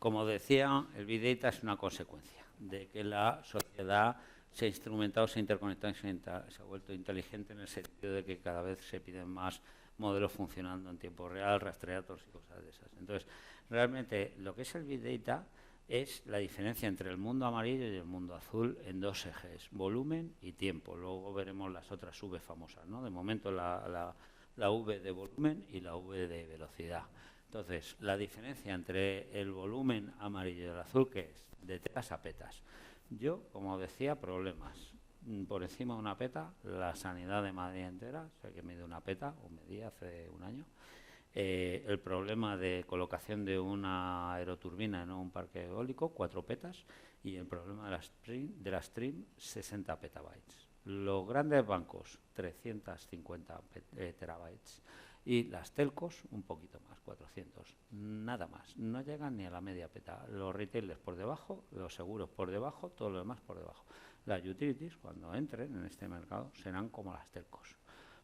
Como decía, el Big Data es una consecuencia de que la sociedad se ha instrumentado, se ha interconectado, se ha vuelto inteligente en el sentido de que cada vez se piden más modelos funcionando en tiempo real, rastreados y cosas de esas. Entonces, realmente lo que es el Big Data es la diferencia entre el mundo amarillo y el mundo azul en dos ejes, volumen y tiempo. Luego veremos las otras V famosas, ¿no? De momento la V de volumen y la V de velocidad. Entonces, la diferencia entre el volumen amarillo y el azul, ¿qué es? De tetas a petas. Yo, como decía, problemas. Por encima de una peta, la sanidad de Madrid entera, o sea que mide una peta, o medía hace un año. El problema de colocación de una aeroturbina en un parque eólico, 4 petas, y el problema de la stream 60 petabytes. Los grandes bancos, 350 terabytes. Y las telcos, un poquito más, 400. Nada más. No llegan ni a la media peta. Los retailers por debajo, los seguros por debajo, todo lo demás por debajo. Las utilities, cuando entren en este mercado, serán como las telcos.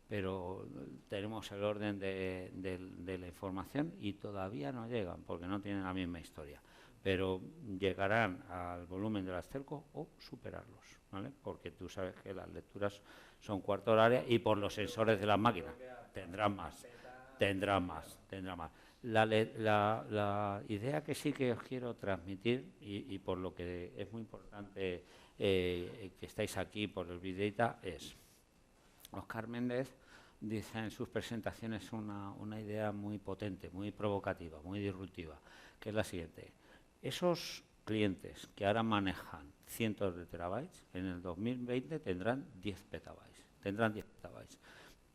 Pero tenemos el orden de la información y todavía no llegan porque no tienen la misma historia. Pero llegarán al volumen de las telcos o superarlos, ¿vale? Porque tú sabes que las lecturas son cuarto horaria y por los sensores de las máquinas tendrán más. La idea que sí que os quiero transmitir y por lo que es muy importante que estáis aquí por el Big Data es... Óscar Méndez dice en sus presentaciones una idea muy potente, muy provocativa, muy disruptiva, que es la siguiente. Esos clientes que ahora manejan cientos de terabytes, en el 2020 tendrán 10 petabytes.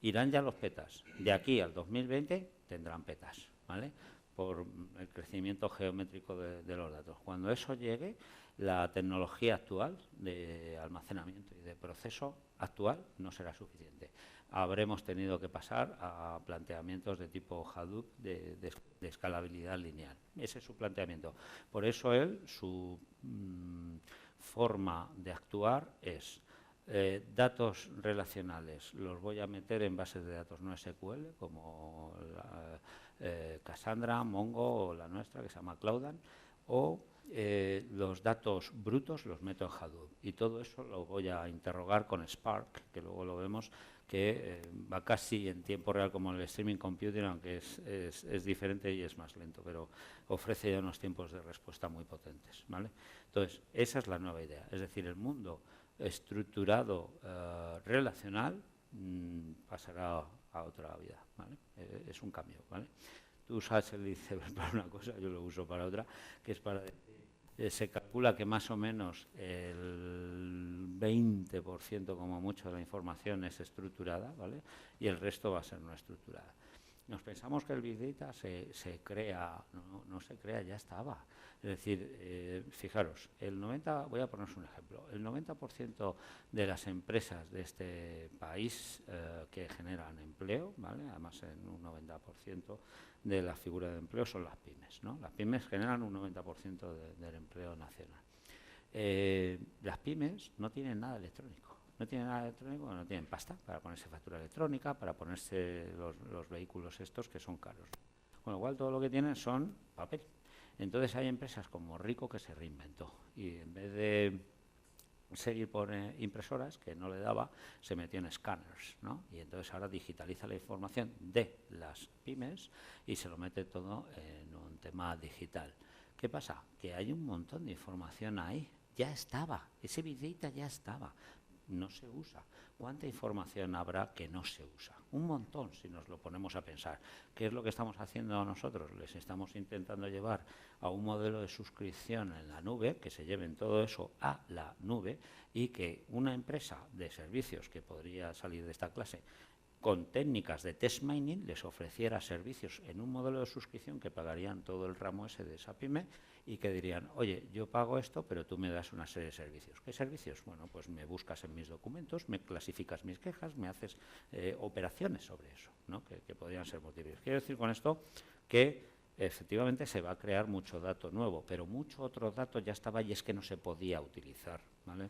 Irán ya los petas. De aquí al 2020 tendrán petas, ¿vale? Por el crecimiento geométrico de los datos. Cuando eso llegue, la tecnología actual de almacenamiento y de proceso actual no será suficiente. Habremos tenido que pasar a planteamientos de tipo Hadoop de escalabilidad lineal. Ese es su planteamiento. Por eso su forma de actuar es datos relacionales los voy a meter en bases de datos no SQL como Cassandra, Mongo o la nuestra que se llama Cloudan, o los datos brutos los meto en Hadoop y todo eso lo voy a interrogar con Spark, que luego lo vemos que va casi en tiempo real como el streaming computing, aunque es diferente y es más lento, pero ofrece ya unos tiempos de respuesta muy potentes, ¿vale? Entonces, esa es la nueva idea, es decir, el mundo estructurado relacional pasará a otra vida, ¿vale? Es un cambio, ¿vale? Tú usas el iceberg para una cosa, yo lo uso para otra, que es para se calcula que más o menos el 20% como mucho de la información es estructurada, ¿vale? Y el resto va a ser no estructurada. Nos pensamos que el Big Data se crea, no se crea, ya estaba. Es decir, fijaros, voy a poneros un ejemplo, el 90% de las empresas de este país que generan empleo, ¿vale? Además en un 90% de la figura de empleo son las pymes, ¿no? Las pymes generan un 90% del empleo nacional. Las pymes no tienen nada electrónico. No tienen nada electrónico, no tienen pasta para ponerse factura electrónica, para ponerse los vehículos estos que son caros. Con lo cual todo lo que tienen son papel. Entonces hay empresas como Rico que se reinventó y en vez de seguir por impresoras, que no le daba, se metió en escáneres, ¿no? Y entonces ahora digitaliza la información de las pymes y se lo mete todo en un tema digital. ¿Qué pasa? Que hay un montón de información ahí. Ya estaba, ese Big Data ya estaba. No se usa. ¿Cuánta información habrá que no se usa? Un montón, si nos lo ponemos a pensar. ¿Qué es lo que estamos haciendo nosotros? Les estamos intentando llevar a un modelo de suscripción en la nube, que se lleven todo eso a la nube y que una empresa de servicios que podría salir de esta clase con técnicas de test mining les ofreciera servicios en un modelo de suscripción que pagarían todo el ramo ese de esa pyme y que dirían, oye, yo pago esto, pero tú me das una serie de servicios. ¿Qué servicios? Bueno, pues me buscas en mis documentos, me clasificas mis quejas, me haces operaciones sobre eso, ¿no? que podrían ser múltiples. Quiero decir con esto que efectivamente se va a crear mucho dato nuevo, pero mucho otro dato ya estaba y es que no se podía utilizar, ¿vale?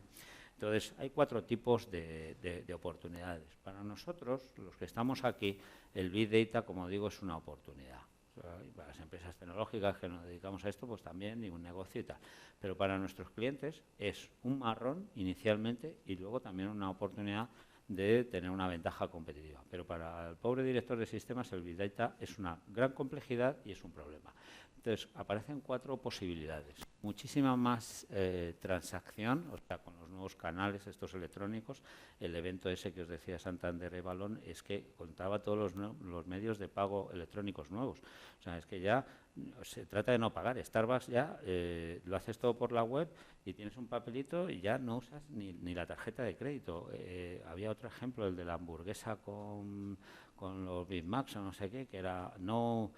Entonces, hay 4 tipos de oportunidades. Para nosotros, los que estamos aquí, el Big Data, como digo, es una oportunidad. O sea, y para las empresas tecnológicas que nos dedicamos a esto, pues también, y un negocio y tal. Pero para nuestros clientes es un marrón inicialmente y luego también una oportunidad de tener una ventaja competitiva. Pero para el pobre director de sistemas, el Big Data es una gran complejidad y es un problema. Entonces, aparecen 4 posibilidades. Muchísima más transacción, o sea, con los nuevos canales estos electrónicos. El evento ese que os decía Santander Evalon es que contaba todos los medios de pago electrónicos nuevos. O sea, es que ya se trata de no pagar. Starbucks ya lo haces todo por la web y tienes un papelito y ya no usas ni la tarjeta de crédito. Había otro ejemplo, el de la hamburguesa con los Big Macs o no sé qué, que era no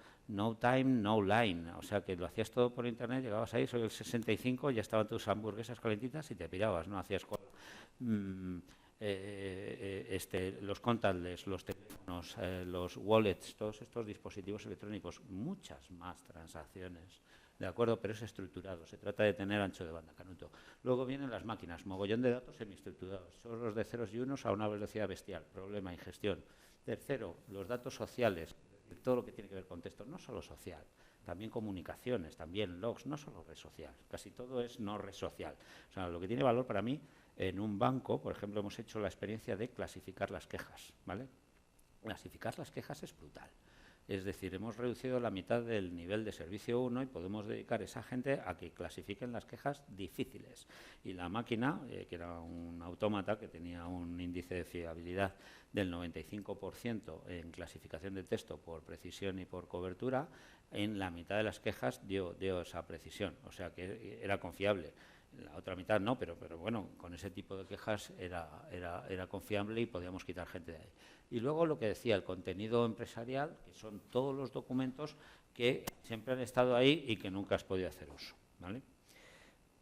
time, no line. O sea, que lo hacías todo por internet, llegabas ahí, soy el 65, ya estaban tus hamburguesas calentitas y te pirabas, no hacías cola. Los contactless, los teléfonos, los wallets, todos estos dispositivos electrónicos, muchas más transacciones, ¿de acuerdo? Pero es estructurado, se trata de tener ancho de banda, Canuto. Luego vienen las máquinas, mogollón de datos semiestructurados, son los de ceros y unos a una velocidad bestial, problema, ingestión. Tercero, los datos sociales, todo lo que tiene que ver con texto, no solo social, también comunicaciones, también logs, no solo red social, casi todo es no red social. O sea, lo que tiene valor para mí, en un banco, por ejemplo, hemos hecho la experiencia de clasificar las quejas, ¿vale? Clasificar las quejas es brutal. Es decir, hemos reducido la mitad del nivel de servicio 1 y podemos dedicar a esa gente a que clasifiquen las quejas difíciles. Y la máquina, que era un autómata que tenía un índice de fiabilidad del 95% en clasificación de texto por precisión y por cobertura, en la mitad de las quejas dio esa precisión, o sea que era confiable. La otra mitad no, pero bueno, con ese tipo de quejas era confiable y podíamos quitar gente de ahí. Y luego lo que decía, el contenido empresarial, que son todos los documentos que siempre han estado ahí y que nunca has podido hacer uso, ¿vale?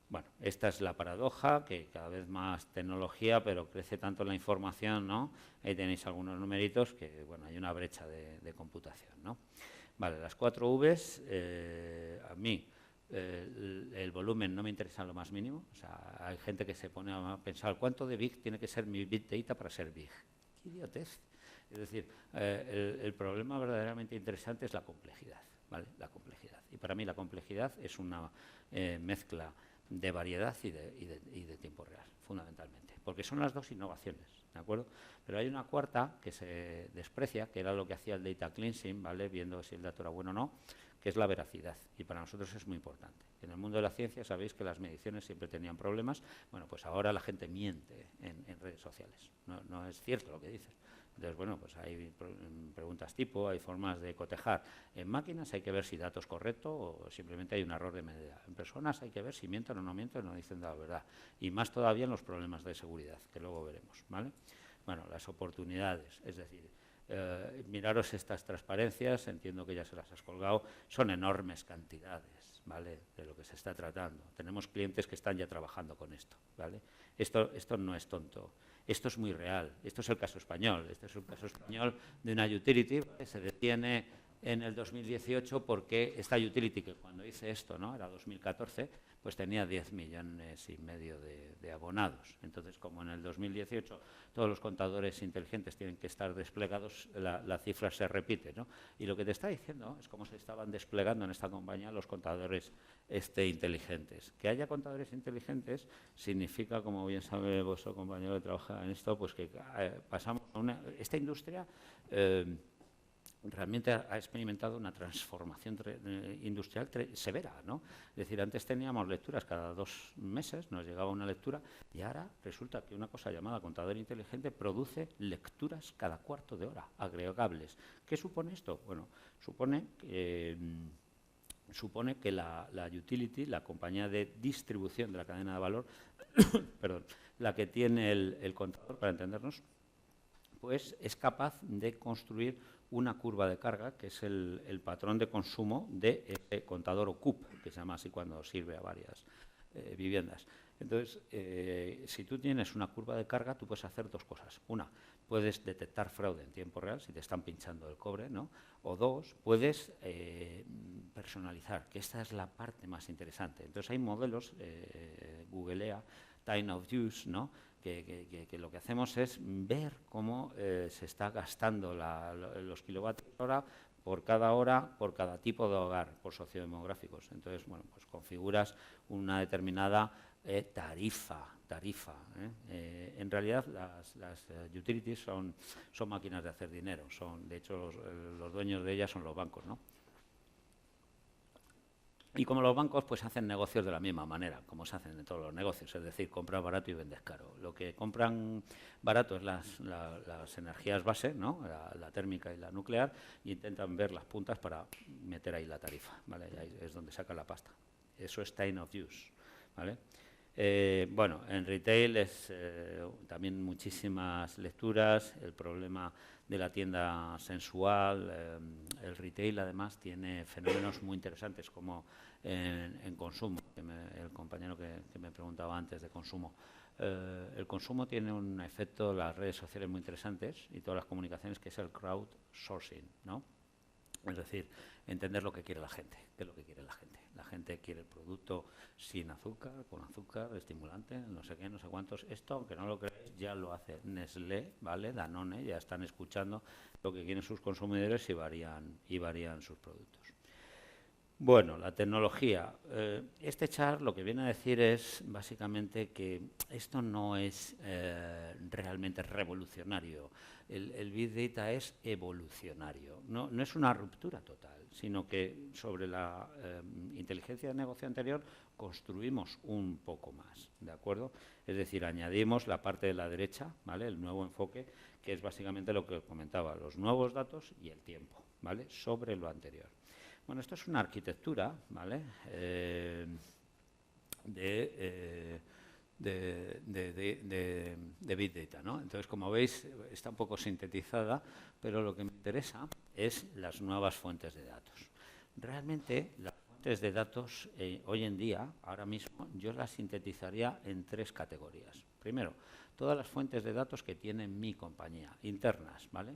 Bueno, esta es la paradoja, que cada vez más tecnología, pero crece tanto la información, ¿no? Ahí tenéis algunos numeritos que, bueno, hay una brecha de computación, ¿no? Vale, las 4 Vs, a mí el volumen no me interesa lo más mínimo. O sea, hay gente que se pone a pensar cuánto de big tiene que ser mi big data para ser big. ¡Qué idiotez! Es decir, el problema verdaderamente interesante es la complejidad, ¿vale? La complejidad. Y para mí la complejidad es una mezcla de variedad y de tiempo real, fundamentalmente. Porque son las dos innovaciones, ¿de acuerdo? Pero hay una cuarta que se desprecia, que era lo que hacía el data cleansing, ¿vale? Viendo si el dato era bueno o no, que es la veracidad. Y para nosotros es muy importante. En el mundo de la ciencia sabéis que las mediciones siempre tenían problemas. Bueno, pues ahora la gente miente en redes sociales. No es cierto lo que dices. Entonces, bueno, pues hay preguntas tipo, hay formas de cotejar. En máquinas hay que ver si dato es correcto o simplemente hay un error de medida. En personas hay que ver si mienten o no mienten o no dicen la verdad. Y más todavía en los problemas de seguridad, que luego veremos, ¿vale? Bueno, las oportunidades, es decir, miraros estas transparencias, entiendo que ya se las has colgado, son enormes cantidades, ¿vale?, de lo que se está tratando. Tenemos clientes que están ya trabajando con esto, ¿vale? Esto no es tonto. Esto es muy real. Esto es el caso español. Este es un caso español de una utility que se detiene en el 2018 porque esta utility, que cuando hice esto, ¿no?, era 2014, pues tenía 10,5 millones de abonados. Entonces, como en el 2018 todos los contadores inteligentes tienen que estar desplegados, la cifra se repite, ¿no? Y lo que te está diciendo es cómo se estaban desplegando en esta compañía los contadores inteligentes. Que haya contadores inteligentes significa, como bien sabe vuestro compañero que trabaja en esto, pues que pasamos a esta industria realmente ha experimentado una transformación industrial severa, ¿no? Es decir, antes teníamos lecturas cada 2 meses, nos llegaba una lectura, y ahora resulta que una cosa llamada contador inteligente produce lecturas cada cuarto de hora, agregables. ¿Qué supone esto? Bueno, supone que la utility, la compañía de distribución de la cadena de valor, perdón, la que tiene el contador, para entendernos, pues es capaz de construir una curva de carga, que es el patrón de consumo de ese contador o CUP, que se llama así cuando sirve a varias viviendas. Entonces, si tú tienes una curva de carga, tú puedes hacer 2 cosas. Una, puedes detectar fraude en tiempo real, si te están pinchando el cobre, ¿no? O 2, puedes personalizar, que esta es la parte más interesante. Entonces, hay modelos, googlea, time of use, ¿no?, que lo que hacemos es ver cómo se está gastando los kilovatios hora por cada hora, por cada tipo de hogar, por sociodemográficos. Entonces, bueno, pues configuras una determinada tarifa. En realidad, las utilities son máquinas de hacer dinero. De hecho, los dueños de ellas son los bancos, ¿no? Y como los bancos, pues hacen negocios de la misma manera, como se hacen en todos los negocios, es decir, compras barato y vendes caro. Lo que compran barato es las energías base, ¿no? La térmica y la nuclear, y intentan ver las puntas para meter ahí la tarifa, ¿vale? Y ahí es donde sacan la pasta. Eso es time of use, ¿vale? Bueno, en retail es también muchísimas lecturas, el problema de la tienda sensual. El retail además tiene fenómenos muy interesantes como en consumo, el compañero que me preguntaba antes de consumo. El consumo tiene un efecto, las redes sociales muy interesantes y todas las comunicaciones, que es el crowdsourcing, ¿no? Es decir, entender lo que quiere la gente. ¿Qué es lo que quiere la gente? La gente quiere el producto sin azúcar, con azúcar, estimulante, no sé qué, no sé cuántos. Esto, aunque no lo creáis, ya lo hace Nestlé, ¿vale? Danone, ya están escuchando lo que quieren sus consumidores y varían sus productos. Bueno, la tecnología. Este chart lo que viene a decir es básicamente que esto no es realmente revolucionario. El Big Data es evolucionario. No es una ruptura total, sino que sobre la inteligencia de negocio anterior construimos un poco más, ¿de acuerdo? Es decir, añadimos la parte de la derecha, ¿vale? El nuevo enfoque, que es básicamente lo que os comentaba, los nuevos datos y el tiempo, ¿vale? Sobre lo anterior. Bueno, esto es una arquitectura, ¿vale? De Big Data, ¿no? Entonces, como veis, está un poco sintetizada, pero lo que me interesa es las nuevas fuentes de datos. Realmente, las fuentes de datos hoy en día, ahora mismo, yo las sintetizaría en 3 categorías. Primero, todas las fuentes de datos que tiene mi compañía, internas, ¿vale?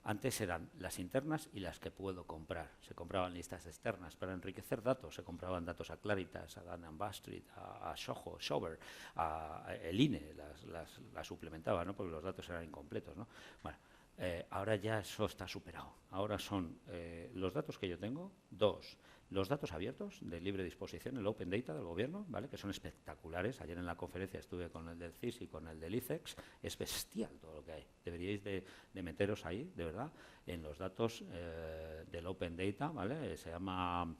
Antes eran las internas y las que puedo comprar. Se compraban listas externas para enriquecer datos. Se compraban datos a Claritas, a Dun & Bradstreet, a Soho, Shover, a el INE, las suplementaba, ¿no? Porque los datos eran incompletos, ¿no? Bueno, ahora ya eso está superado. Ahora son los datos que yo tengo, 2, los datos abiertos de libre disposición, el Open Data del gobierno, ¿vale? Que son espectaculares. Ayer en la conferencia estuve con el del CIS y con el del ICEX. Es bestial todo lo que hay. Deberíais de meteros ahí, de verdad, en los datos del Open Data, ¿vale? Se llama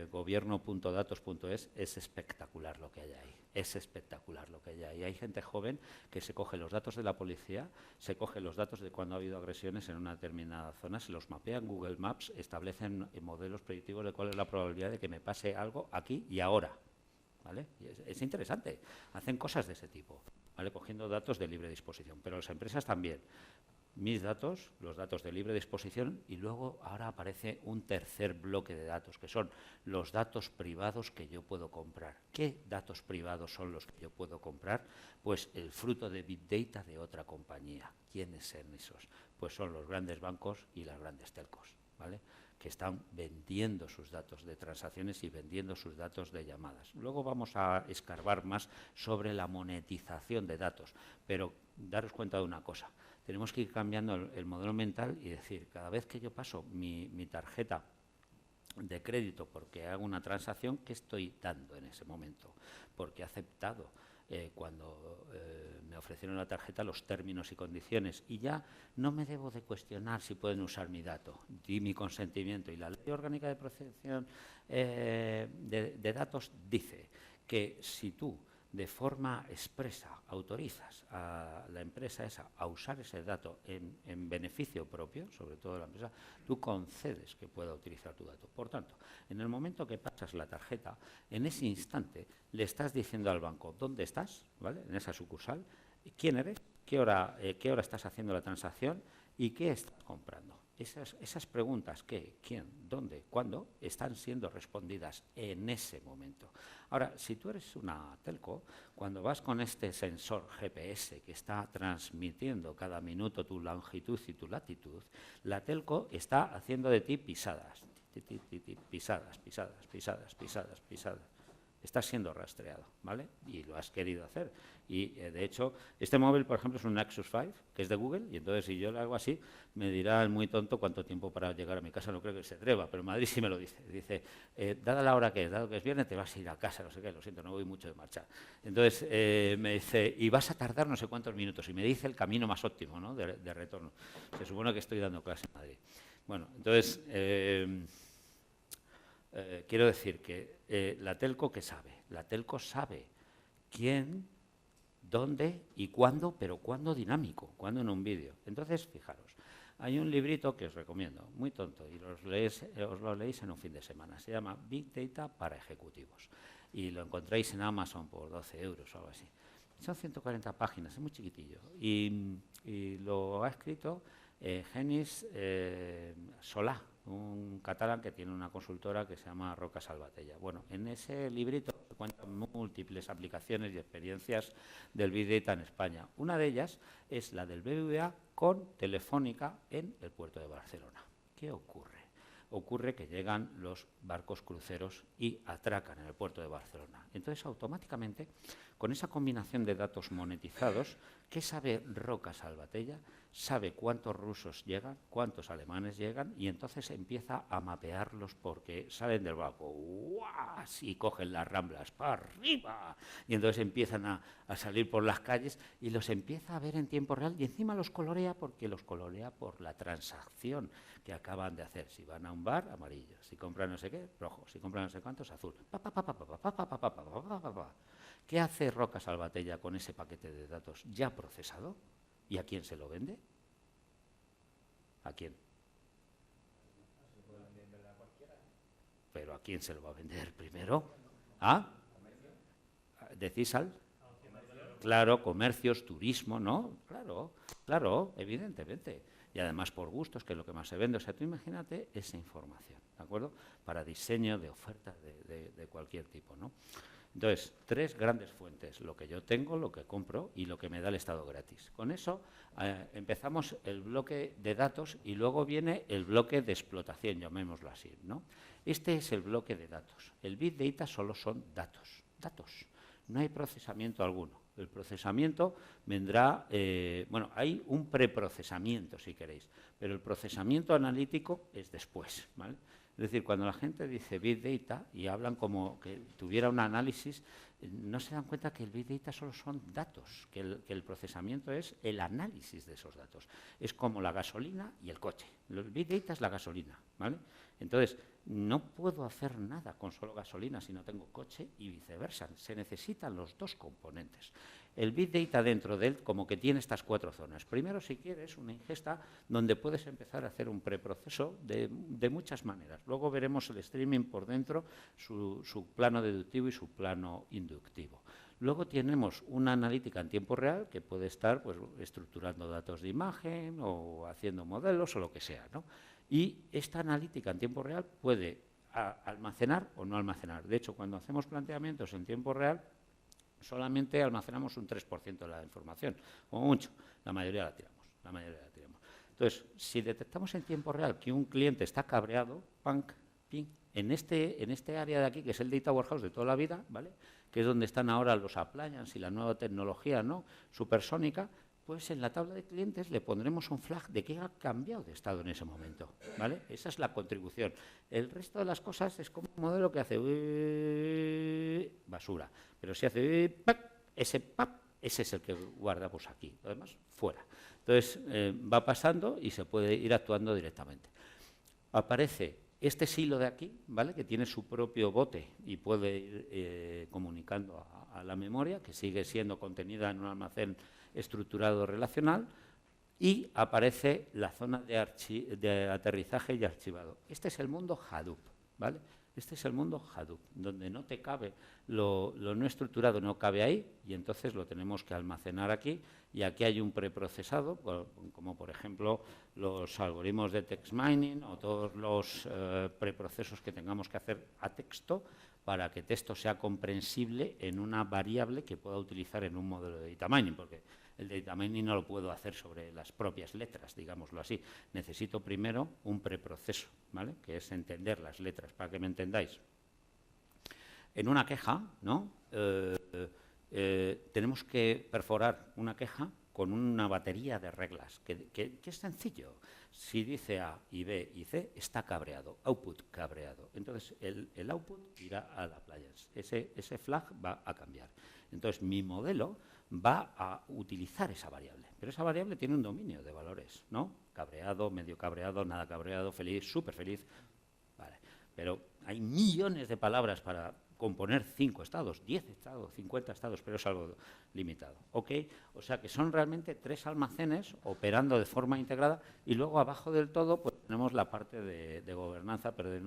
gobierno.datos.es. Es espectacular lo que hay ahí. Es espectacular lo que hay ahí. Hay gente joven que se coge los datos de la policía, se coge los datos de cuando ha habido agresiones en una determinada zona, se los mapea en Google Maps, establecen modelos predictivos de cuál es la probabilidad de que me pase algo aquí y ahora, ¿vale? Es interesante. Hacen cosas de ese tipo, ¿vale? Cogiendo datos de libre disposición, pero las empresas también. Mis datos, los datos de libre disposición, y luego ahora aparece un tercer bloque de datos, que son los datos privados que yo puedo comprar. ¿Qué datos privados son los que yo puedo comprar? Pues el fruto de Big Data de otra compañía. ¿Quiénes son esos? Pues son los grandes bancos y las grandes telcos, ¿vale? Que están vendiendo sus datos de transacciones y vendiendo sus datos de llamadas. Luego vamos a escarbar más sobre la monetización de datos, pero daros cuenta de una cosa. Tenemos que ir cambiando el modelo mental y decir, cada vez que yo paso mi tarjeta de crédito porque hago una transacción, ¿qué estoy dando en ese momento? Porque he aceptado cuando me ofrecieron la tarjeta los términos y condiciones, y ya no me debo de cuestionar si pueden usar mi dato, di mi consentimiento. Y la Ley Orgánica de Protección de Datos dice que si tú de forma expresa autorizas a la empresa esa a usar ese dato en beneficio propio, sobre todo de la empresa, tú concedes que pueda utilizar tu dato. Por tanto, en el momento que pasas la tarjeta, en ese instante le estás diciendo al banco dónde estás, ¿vale? En esa sucursal, quién eres, qué hora estás haciendo la transacción y qué estás comprando. Esas preguntas, qué, quién, dónde, cuándo, están siendo respondidas en ese momento. Ahora, si tú eres una telco, cuando vas con este sensor GPS que está transmitiendo cada minuto tu longitud y tu latitud, la telco está haciendo de ti pisadas, pisadas, pisadas, pisadas, pisadas, pisadas. estás siendo rastreado, ¿vale? Y lo has querido hacer. Y, de hecho, este móvil, por ejemplo, es un Nexus 5, que es de Google, y entonces si yo lo hago así, me dirá el muy tonto cuánto tiempo para llegar a mi casa. No creo que se atreva, pero en Madrid sí me lo dice. Dice, dada la hora que es, dado que es viernes, te vas a ir a casa, no sé qué, lo siento, no voy mucho de marcha. Entonces, me dice, y vas a tardar no sé cuántos minutos, y me dice el camino más óptimo, ¿no?, de retorno. Se supone que estoy dando clase en Madrid. Bueno, entonces, quiero decir que la telco, ¿qué sabe? La telco sabe quién, dónde y cuándo, pero cuándo dinámico, cuándo en un vídeo. Entonces, fijaros, hay un librito que os recomiendo, muy tonto, y os lo leéis en un fin de semana. Se llama Big Data para ejecutivos. Y lo encontráis en Amazon por 12 euros o algo así. Son 140 páginas, es muy chiquitillo. Y lo ha escrito Genís Solà, un catalán que tiene una consultora que se llama Roca Salvatella. Bueno, en ese librito cuentan múltiples aplicaciones y experiencias del Big Data en España. Una de ellas es la del BBVA con Telefónica en el puerto de Barcelona. ¿Qué ocurre? Ocurre que llegan los barcos cruceros y atracan en el puerto de Barcelona. Entonces, automáticamente, con esa combinación de datos monetizados, ¿qué sabe Roca Salvatella? Sabe cuántos rusos llegan, cuántos alemanes llegan, y entonces empieza a mapearlos porque salen del barco ¡guas! Y cogen las ramblas para arriba, y entonces empiezan a salir por las calles y los empieza a ver en tiempo real, y encima los colorea porque los colorea por la transacción que acaban de hacer. Si van a un bar, amarillo; si compran no sé qué, rojo; si compran no sé cuántos, azul. ¿Qué hace Roca Salvatella con ese paquete de datos ya procesado? ¿Y a quién se lo vende? ¿A quién? ¿Pero a quién se lo va a vender primero? ¿Ah? ¿Decís al? Claro, comercios, turismo, ¿no? Claro, claro, evidentemente. Y además por gustos, que es lo que más se vende. O sea, tú imagínate esa información, ¿de acuerdo? Para diseño de ofertas de cualquier tipo, ¿no? Entonces, tres grandes fuentes: lo que yo tengo, lo que compro y lo que me da el Estado gratis. Con eso empezamos el bloque de datos y luego viene el bloque de explotación, llamémoslo así, ¿no? Este es el bloque de datos. El Big Data solo son datos, datos. No hay procesamiento alguno. El procesamiento vendrá, bueno, hay un preprocesamiento si queréis, pero el procesamiento analítico es después, ¿vale? Es decir, cuando la gente dice Big Data y hablan como que tuviera un análisis, no se dan cuenta que el Big Data solo son datos, que el procesamiento es el análisis de esos datos. Es como la gasolina y el coche. El Big Data es la gasolina, ¿vale? Entonces, no puedo hacer nada con solo gasolina si no tengo coche y viceversa. Se necesitan los dos componentes. El Big Data dentro de él como que tiene estas cuatro zonas. Primero, si quieres, una ingesta donde puedes empezar a hacer un preproceso de muchas maneras. Luego veremos el streaming por dentro, su plano deductivo y su plano inductivo. Luego tenemos una analítica en tiempo real que puede estar pues, estructurando datos de imagen o haciendo modelos o lo que sea, ¿no? Y esta analítica en tiempo real puede almacenar o no almacenar. De hecho, cuando hacemos planteamientos en tiempo real, solamente almacenamos un 3% de la información, como mucho. La mayoría la tiramos, Entonces, si detectamos en tiempo real que un cliente está cabreado, punk, ping, en este área de aquí, que es el Data Warehouse de toda la vida, ¿vale?, que es donde están ahora los appliances y la nueva tecnología, ¿no?, supersónica, pues en la tabla de clientes le pondremos un flag de que ha cambiado de estado en ese momento, ¿vale? Esa es la contribución. El resto de las cosas es como un modelo que hace basura, pero si hace ese es el que guardamos aquí, lo demás fuera. Entonces va pasando y se puede ir actuando directamente. Aparece este silo de aquí, ¿vale?, que tiene su propio bote y puede ir comunicando a la memoria, que sigue siendo contenida en un almacén estructurado relacional, y aparece la zona de aterrizaje y archivado. Este es el mundo Hadoop, ¿vale? Este es el mundo Hadoop, donde no te cabe lo no estructurado, no cabe ahí, y entonces lo tenemos que almacenar aquí, y aquí hay un preprocesado, como por ejemplo los algoritmos de text mining o todos los preprocesos que tengamos que hacer a texto para que texto sea comprensible en una variable que pueda utilizar en un modelo de data mining, porque el data mining no lo puedo hacer sobre las propias letras, digámoslo así. Necesito primero un preproceso, ¿vale?, que es entender las letras, para que me entendáis. en una queja, ¿no? Tenemos que perforar una queja con una batería de reglas, que es sencillo. Si dice A y B y C, está cabreado, output cabreado. Entonces, el output irá a la appliance. Ese flag va a cambiar. Entonces, mi modelo va a utilizar esa variable. Pero esa variable tiene un dominio de valores, ¿no? Cabreado, medio cabreado, nada cabreado, feliz, súper feliz. Vale. Pero hay millones de palabras para componer 5 estados, 10 estados, 50 estados, pero es algo limitado. ¿Ok? O sea que son realmente 3 almacenes operando de forma integrada y luego abajo del todo pues tenemos la parte de gobernanza, pero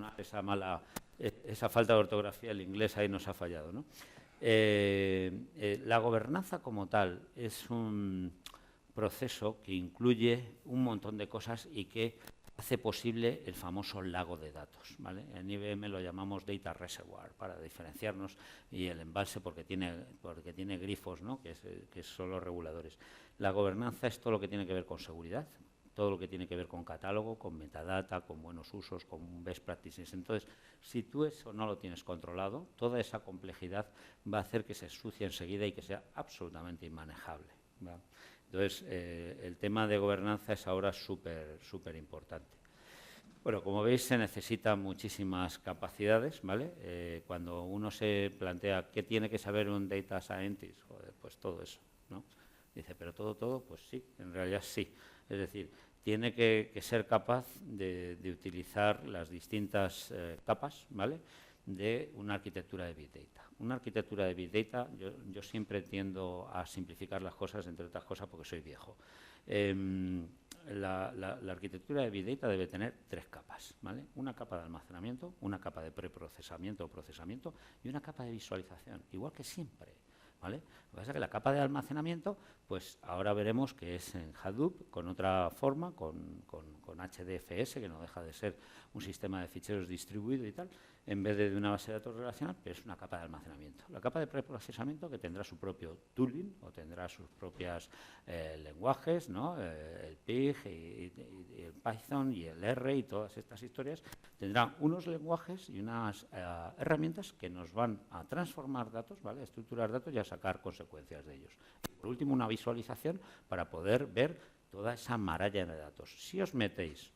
esa falta de ortografía, el inglés ahí nos ha fallado, ¿no? La gobernanza como tal es un proceso que incluye un montón de cosas y que hace posible el famoso lago de datos, ¿vale? En IBM lo llamamos Data Reservoir para diferenciarnos y el embalse porque tiene grifos, ¿no? que son los reguladores. La gobernanza es todo lo que tiene que ver con seguridad, todo lo que tiene que ver con catálogo, con metadata, con buenos usos, con best practices. Entonces, si tú eso no lo tienes controlado, toda esa complejidad va a hacer que se ensucie enseguida y que sea absolutamente inmanejable, ¿vale? Entonces, el tema de gobernanza es ahora súper importante. Bueno, como veis, se necesitan muchísimas capacidades, ¿vale? Cuando uno se plantea qué tiene que saber un data scientist, joder, pues todo eso, ¿no? Dice, pero todo, pues sí, en realidad sí. Es decir, tiene que ser capaz de utilizar las distintas capas, ¿vale?, de una arquitectura de Big Data. Una arquitectura de Big Data, yo siempre tiendo a simplificar las cosas, entre otras cosas porque soy viejo. La arquitectura de Big Data debe tener 3 capas, ¿vale? Una capa de almacenamiento, una capa de preprocesamiento o procesamiento y una capa de visualización, igual que siempre, ¿vale? Lo que pasa es que la capa de almacenamiento, pues ahora veremos que es en Hadoop, con otra forma, con HDFS, que no deja de ser un sistema de ficheros distribuido y tal, en vez de una base de datos relacional, pero es una capa de almacenamiento. La capa de preprocesamiento que tendrá su propio tooling o tendrá sus propios lenguajes, ¿no? El Pig y el Python y el R y todas estas historias, tendrán unos lenguajes y unas herramientas que nos van a transformar datos, ¿vale?, a estructurar datos y a sacar consecuencias de ellos. Y por último, una visualización para poder ver toda esa maraña de datos. Si os metéis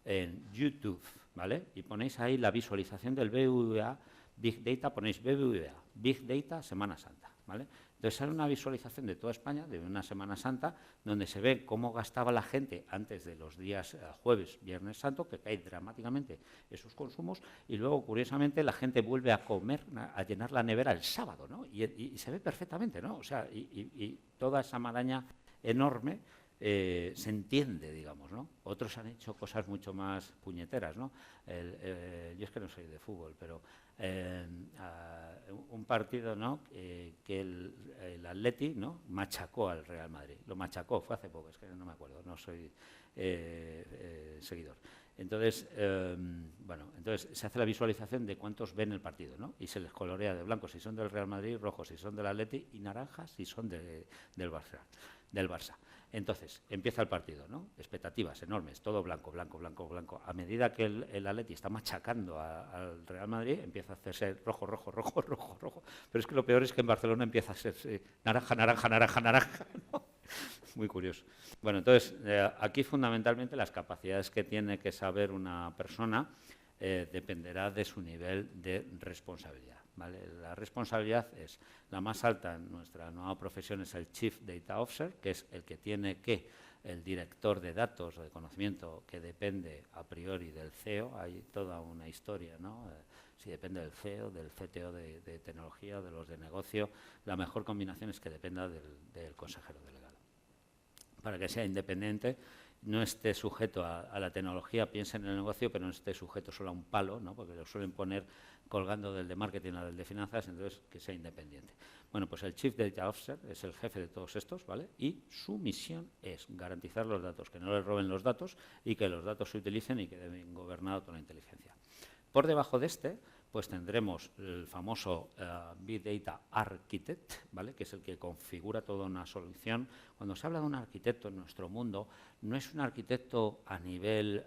en YouTube, ¿vale?, y ponéis ahí la visualización del BBVA Big Data, ponéis BBVA Big Data Semana Santa, ¿vale? Entonces sale una visualización de toda España, de una Semana Santa, donde se ve cómo gastaba la gente antes de los días jueves, viernes santo, que cae dramáticamente esos consumos, y luego, curiosamente, la gente vuelve a comer, a llenar la nevera el sábado, ¿no? Y se ve perfectamente, ¿no? O sea, y toda esa maraña enorme se entiende, digamos, ¿no? Otros han hecho cosas mucho más puñeteras, ¿no? Yo es que no soy de fútbol, pero un partido, ¿no?, que el Atleti, ¿no?, machacó al Real Madrid. Lo machacó, fue hace poco, es que no me acuerdo, no soy seguidor. Entonces, entonces se hace la visualización de cuántos ven el partido, ¿no? Y se les colorea de blanco si son del Real Madrid, rojo si son del Atleti y naranjas si son del Barça. Entonces, empieza el partido, ¿no? Expectativas enormes, todo blanco, blanco, blanco, blanco. A medida que el Atleti está machacando al Real Madrid, empieza a hacerse rojo, rojo, rojo, rojo, rojo. Pero es que lo peor es que en Barcelona empieza a ser naranja, naranja, naranja, naranja, ¿no? Muy curioso. Bueno, entonces, aquí fundamentalmente las capacidades que tiene que saber una persona dependerá de su nivel de responsabilidad, ¿vale? La responsabilidad es la más alta en nuestra nueva profesión, es el Chief Data Officer, que es el que tiene el director de datos o de conocimiento, que depende a priori del CEO. Hay toda una historia, ¿no? Si depende del CEO, del CTO de tecnología, de los de negocio, la mejor combinación es que dependa del consejero delegado. Para que sea independiente, no esté sujeto a la tecnología, piense en el negocio, pero no esté sujeto solo a un palo, ¿no?, porque lo suelen poner colgando del de marketing o del de finanzas, entonces que sea independiente. Bueno, pues el Chief Data Officer es el jefe de todos estos, ¿vale? Y su misión es garantizar los datos, que no le roben los datos y que los datos se utilicen y que deben gobernar toda la inteligencia. Por debajo de este, pues tendremos el famoso Big Data Architect, ¿vale?, que es el que configura toda una solución. Cuando se habla de un arquitecto en nuestro mundo, no es un arquitecto a nivel,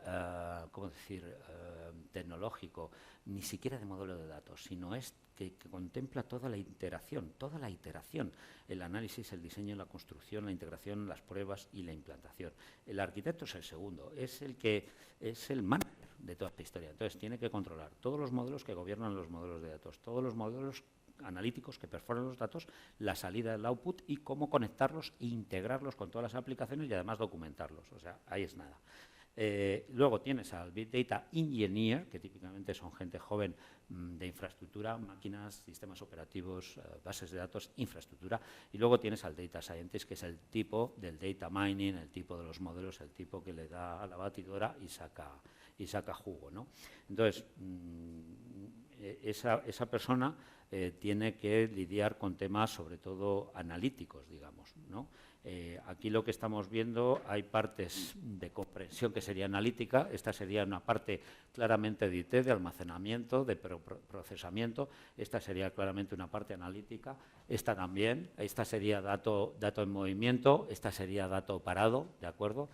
tecnológico, ni siquiera de modelo de datos, sino es que contempla toda la iteración, el análisis, el diseño, la construcción, la integración, las pruebas y la implantación. El arquitecto es el segundo, es el que es el manager de toda esta historia. Entonces, tiene que controlar todos los modelos que gobiernan los modelos de datos, todos los modelos analíticos que perforan los datos, la salida del output y cómo conectarlos e integrarlos con todas las aplicaciones y además documentarlos. O sea, ahí es nada. Luego tienes al Big Data Engineer, que típicamente son gente joven de infraestructura, máquinas, sistemas operativos, bases de datos, infraestructura. Y luego tienes al Data Scientist, que es el tipo del data mining, el tipo de los modelos, el tipo que le da a la batidora y saca jugo, ¿no? Entonces, esa persona tiene que lidiar con temas sobre todo analíticos, digamos, ¿no? Aquí lo que estamos viendo, hay partes de comprensión que sería analítica, esta sería una parte claramente de IT, de almacenamiento, de procesamiento, esta sería claramente una parte analítica, esta también, esta sería dato en movimiento, esta sería dato parado, ¿de acuerdo?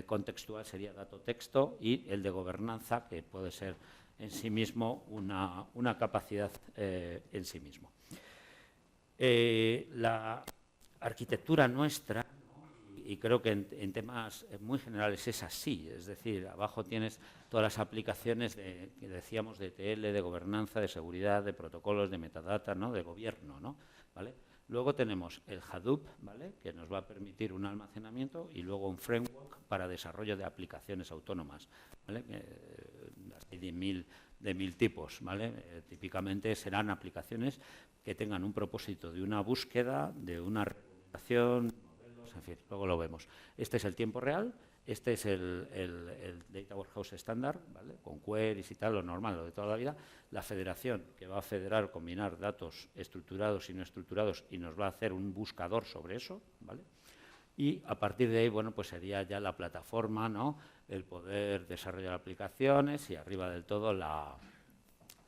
Contextual sería dato texto y el de gobernanza, que puede ser en sí mismo una capacidad en sí mismo. La arquitectura nuestra, y creo que en temas muy generales es así, es decir, abajo tienes todas las aplicaciones que decíamos de ETL, de gobernanza, de seguridad, de protocolos, de metadata, ¿no? De gobierno, ¿no? ¿Vale? Luego tenemos el Hadoop, ¿vale? Que nos va a permitir un almacenamiento y luego un framework para desarrollo de aplicaciones autónomas, ¿vale? Hay de mil tipos, ¿vale? Típicamente serán aplicaciones que tengan un propósito de una búsqueda, de una recomendación, modelos, en fin, luego lo vemos. Este es el tiempo real, este es el Data Warehouse estándar, ¿vale? Con queries y tal, lo normal, lo de toda la vida. La federación, que va a federar, combinar datos estructurados y no estructurados y nos va a hacer un buscador sobre eso, ¿vale? Y a partir de ahí, bueno, pues sería ya la plataforma, ¿no? El poder desarrollar aplicaciones y arriba del todo las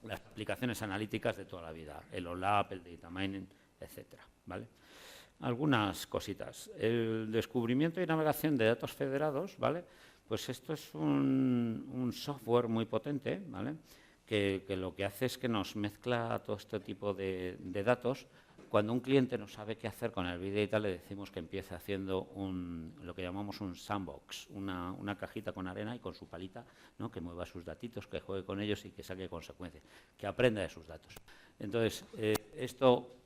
aplicaciones analíticas de toda la vida, el OLAP, el data mining, etcétera, ¿vale? Algunas cositas. El descubrimiento y navegación de datos federados, ¿vale? Pues esto es un software muy potente, ¿vale? Que lo que hace es que nos mezcla todo este tipo de datos. Cuando un cliente no sabe qué hacer con el Big Data, le decimos que empiece haciendo lo que llamamos un sandbox, una cajita con arena y con su palita, ¿no? Que mueva sus datitos, que juegue con ellos y que saque consecuencias, que aprenda de sus datos. Entonces, esto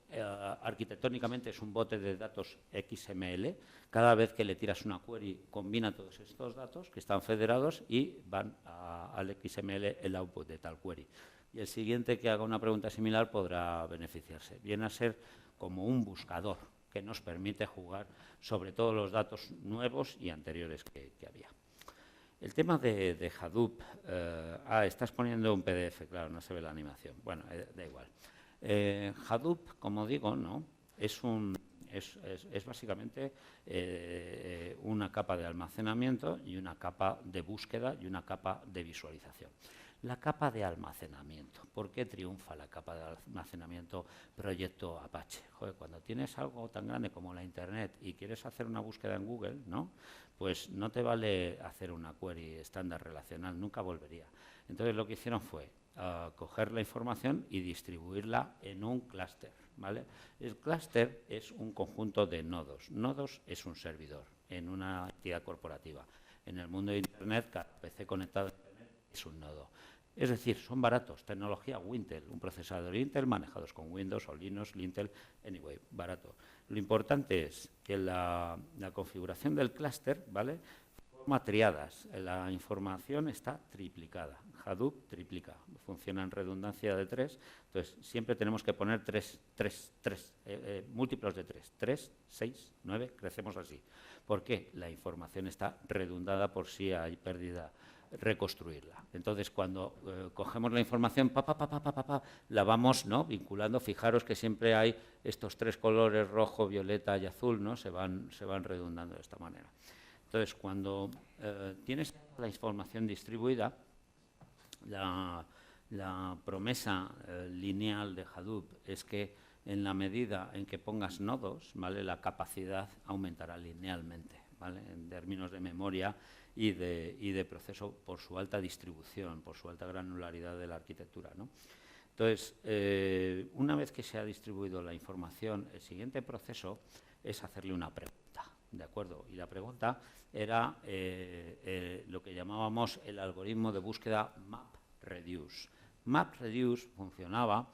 arquitectónicamente es un bote de datos XML. Cada vez que le tiras una query, combina todos estos datos que están federados y van al XML el output de tal query. Y el siguiente que haga una pregunta similar podrá beneficiarse. Viene a ser como un buscador que nos permite jugar sobre todos los datos nuevos y anteriores que había. El tema de Hadoop, estás poniendo un PDF, claro, no se ve la animación. Bueno, da igual. Hadoop, como digo, ¿no? es básicamente una capa de almacenamiento y una capa de búsqueda y una capa de visualización. La capa de almacenamiento. ¿Por qué triunfa la capa de almacenamiento proyecto Apache? Joder, cuando tienes algo tan grande como la Internet y quieres hacer una búsqueda en Google, ¿no? Pues no te vale hacer una query estándar relacional, nunca volvería. Entonces lo que hicieron fue coger la información y distribuirla en un clúster, ¿vale? El clúster es un conjunto de nodos. Nodos es un servidor en una entidad corporativa. En el mundo de Internet, cada PC conectado a Internet es un nodo. Es decir, son baratos, tecnología Wintel, un procesador Intel manejados con Windows o Linux, Intel, anyway, barato. Lo importante es que la configuración del clúster, ¿vale?, forma triadas, la información está triplicada. Hadoop triplica, funciona en redundancia de 3, entonces siempre tenemos que poner múltiplos de 3, 3, 6, 9, crecemos así. ¿Por qué? La información está redundada por si hay pérdida, reconstruirla. Entonces, cuando cogemos la información, la vamos, ¿no?, vinculando. Fijaros que siempre hay estos tres colores, rojo, violeta y azul, ¿no?, se van redundando de esta manera. Entonces, cuando tienes la información distribuida, la promesa lineal de Hadoop es que en la medida en que pongas nodos, ¿vale?, la capacidad aumentará linealmente. ¿vale? En términos de memoria y de proceso por su alta distribución, por su alta granularidad de la arquitectura, ¿no? Entonces, una vez que se ha distribuido la información, el siguiente proceso es hacerle una pregunta, ¿de acuerdo? Y la pregunta era lo que llamábamos el algoritmo de búsqueda MapReduce. MapReduce funcionaba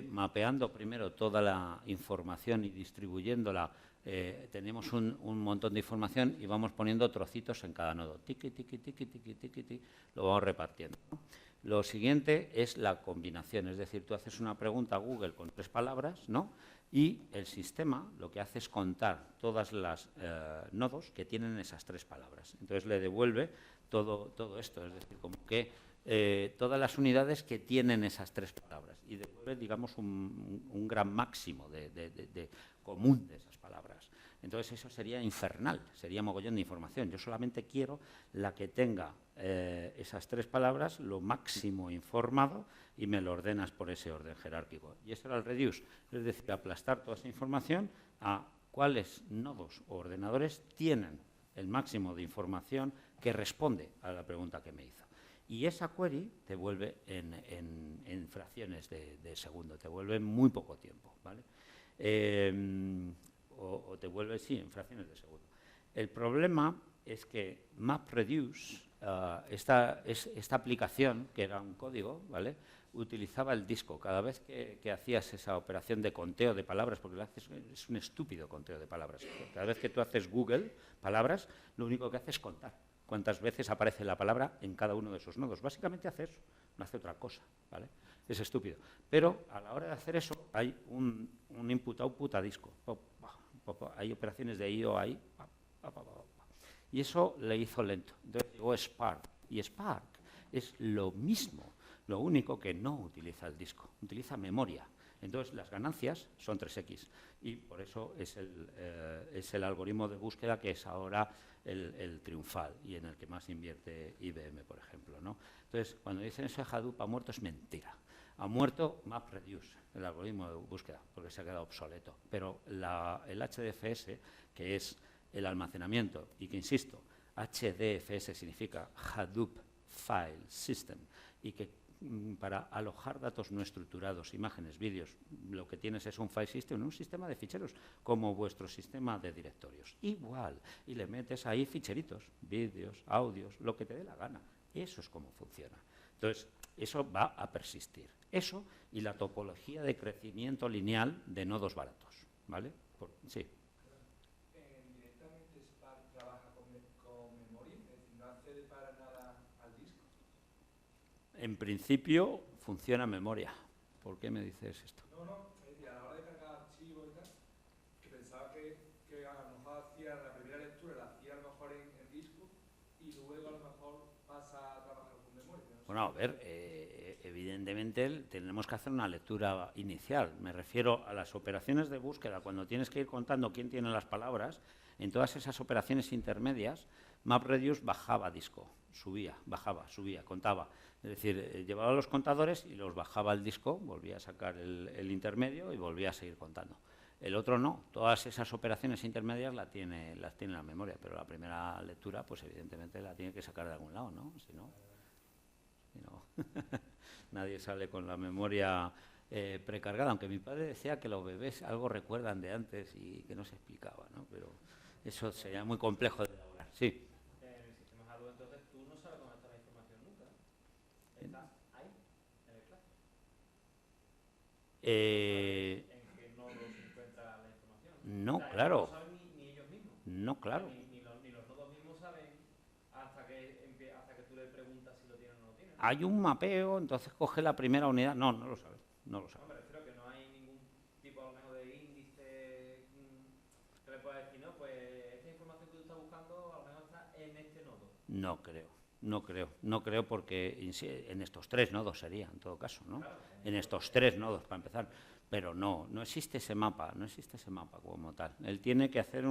mapeando primero toda la información y distribuyéndola. Tenemos un montón de información y vamos poniendo trocitos en cada nodo. Tiki, tiki, tiki, tiki, tiki, tiki, lo vamos repartiendo, ¿no? Lo siguiente es la combinación, es decir, tú haces una pregunta a Google con 3 palabras, ¿no? Y el sistema lo que hace es contar todas las nodos que tienen esas 3 palabras. Entonces le devuelve todo esto, es decir, como que todas las unidades que tienen esas 3 palabras y devuelve, digamos, un gran máximo de común de esas palabras. Entonces eso sería infernal, sería mogollón de información. Yo solamente quiero la que tenga esas 3 palabras, lo máximo informado, y me lo ordenas por ese orden jerárquico. Y eso era el reduce, es decir, aplastar toda esa información a cuáles nodos o ordenadores tienen el máximo de información que responde a la pregunta que me hizo. Y esa query te vuelve en fracciones de segundo, te vuelve en muy poco tiempo, ¿vale? O te vuelve, sí, en fracciones de segundo. El problema es que MapReduce, esta aplicación, que era un código, ¿vale?, utilizaba el disco. Cada vez que hacías esa operación de conteo de palabras, porque lo haces, es un estúpido conteo de palabras. Cada vez que tú haces Google palabras, lo único que hace es contar cuántas veces aparece la palabra en cada uno de esos nodos. Básicamente hace eso, no hace otra cosa, ¿vale? Es estúpido. Pero a la hora de hacer eso hay un input-output a disco. Hay operaciones de I/O ahí. Y eso le hizo lento. Entonces llegó Spark. Y Spark es lo mismo, lo único que no utiliza el disco, utiliza memoria. Entonces las ganancias son 3x. Y por eso es el algoritmo de búsqueda que es ahora el triunfal y en el que más invierte IBM, por ejemplo, ¿no? Entonces, cuando dicen eso de Hadoop ha muerto, es mentira. Ha muerto MapReduce, el algoritmo de búsqueda, porque se ha quedado obsoleto. Pero el HDFS, que es el almacenamiento, y que, insisto, HDFS significa Hadoop File System, y que para alojar datos no estructurados, imágenes, vídeos, lo que tienes es un file system, un sistema de ficheros, como vuestro sistema de directorios. Igual, y le metes ahí ficheritos, vídeos, audios, lo que te dé la gana. Eso es como funciona. Entonces, eso va a persistir. Eso y la topología de crecimiento lineal de nodos baratos, ¿vale? Sí. Directamente Spark trabaja con memoria, es decir, no accede para nada al disco. En principio funciona en memoria. ¿Por qué me dices esto? No, es decir, a la hora de cargar archivos y tal, que pensaba que a lo mejor hacía la primera lectura, la hacía a lo mejor en disco y luego a lo mejor pasa a trabajar con memoria. ¿No? Bueno, a ver, evidentemente tenemos que hacer una lectura inicial. Me refiero a las operaciones de búsqueda, cuando tienes que ir contando quién tiene las palabras. En todas esas operaciones intermedias, MapReduce bajaba disco, subía, bajaba, subía, contaba. Es decir, llevaba los contadores y los bajaba al disco, volvía a sacar el intermedio y volvía a seguir contando. El otro no, todas esas operaciones intermedias las tiene en la memoria, pero la primera lectura, pues evidentemente la tiene que sacar de algún lado, ¿no? Si no, nadie sale con la memoria precargada, aunque mi padre decía que los bebés algo recuerdan de antes y que no se explicaba, ¿no? Pero eso sería muy complejo de elaborar. Sí. En el sistema Hadoop, entonces tú no sabes dónde está la información nunca, ¿no? Está ahí, en el cluster. ¿En qué nodo se encuentra la información? No, claro. No saben ni ellos mismos. No, claro. Ni los nodos mismos saben hasta que tú le preguntas si lo tienen o no lo tienen. Hay un mapeo, entonces coge la primera unidad. No lo sabe. No lo sabe. No, me refiero que no hay ningún tipo a lo mejor de índice que le pueda decir, no, pues esta información que tú estás buscando a lo mejor está en este nodo. No creo porque en estos 3 nodos sería, en todo caso, ¿no? Claro, en estos 3 nodos, para empezar. Pero no existe ese mapa, como tal. Él tiene que hacer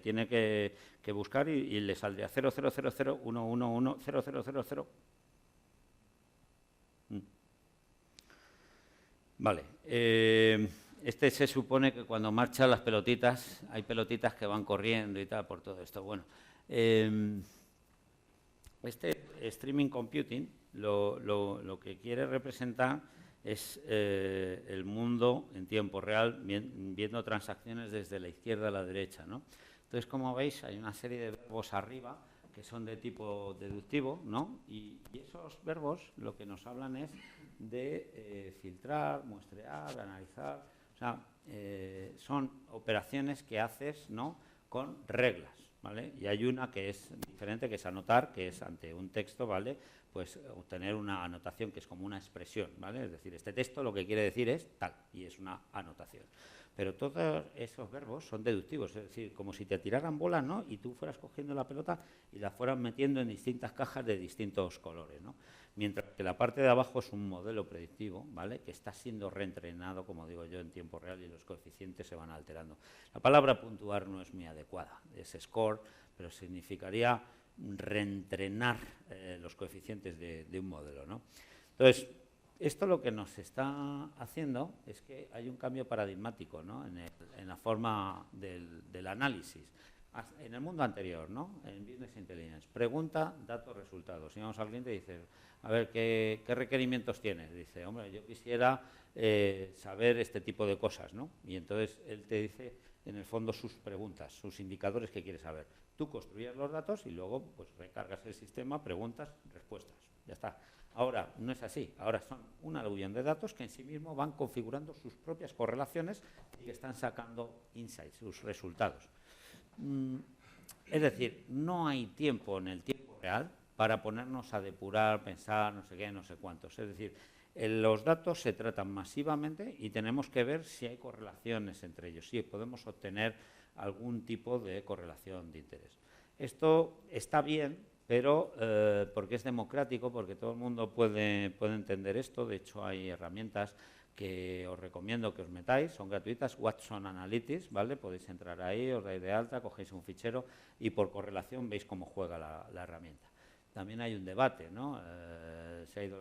tiene que buscar y le saldría 00001110000. Vale. este se supone que cuando marchan las pelotitas, hay pelotitas que van corriendo y tal por todo esto. Bueno, este streaming computing lo que quiere representar es el mundo en tiempo real, viendo transacciones desde la izquierda a la derecha, ¿no? Entonces, como veis, hay una serie de verbos arriba que son de tipo deductivo, ¿no? Y esos verbos lo que nos hablan es de filtrar, muestrear, analizar. O sea, son operaciones que haces, ¿no?, con reglas, ¿vale? Y hay una que es diferente, que es anotar, que es ante un texto, ¿vale?, pues obtener una anotación que es como una expresión, ¿vale? Es decir, este texto lo que quiere decir es tal, y es una anotación. Pero todos esos verbos son deductivos, es decir, como si te tiraran bolas, ¿no?, y tú fueras cogiendo la pelota y la fueras metiendo en distintas cajas de distintos colores, ¿no? Mientras que la parte de abajo es un modelo predictivo, ¿vale?, que está siendo reentrenado, como digo yo, en tiempo real, y los coeficientes se van alterando. La palabra puntuar no es muy adecuada, es score, pero significaría reentrenar los coeficientes de un modelo, ¿no? Entonces, esto lo que nos está haciendo es que hay un cambio paradigmático, ¿no?, en la forma del análisis. En el mundo anterior, ¿no?, en Business Intelligence, pregunta, datos, resultados. Si vamos al cliente y dice, a ver, ¿qué requerimientos tienes? Dice, hombre, yo quisiera saber este tipo de cosas, ¿no? Y entonces él te dice, en el fondo, sus preguntas, sus indicadores que quiere saber. Tú construyes los datos y luego pues recargas el sistema, preguntas, respuestas. Ya está. Ahora no es así. Ahora son un aluvión de datos que en sí mismo van configurando sus propias correlaciones y que están sacando insights, sus resultados. Es decir, no hay tiempo en el tiempo real para ponernos a depurar, pensar, no sé qué, no sé cuántos. Es decir, los datos se tratan masivamente y tenemos que ver si hay correlaciones entre ellos, si podemos obtener algún tipo de correlación de interés. Esto está bien, pero porque es democrático, porque todo el mundo puede entender esto. De hecho, hay herramientas que os recomiendo que os metáis, son gratuitas, Watson Analytics, ¿vale? Podéis entrar ahí, os dais de alta, cogéis un fichero y por correlación veis cómo juega la herramienta. También hay un debate, ¿no? Se ha ido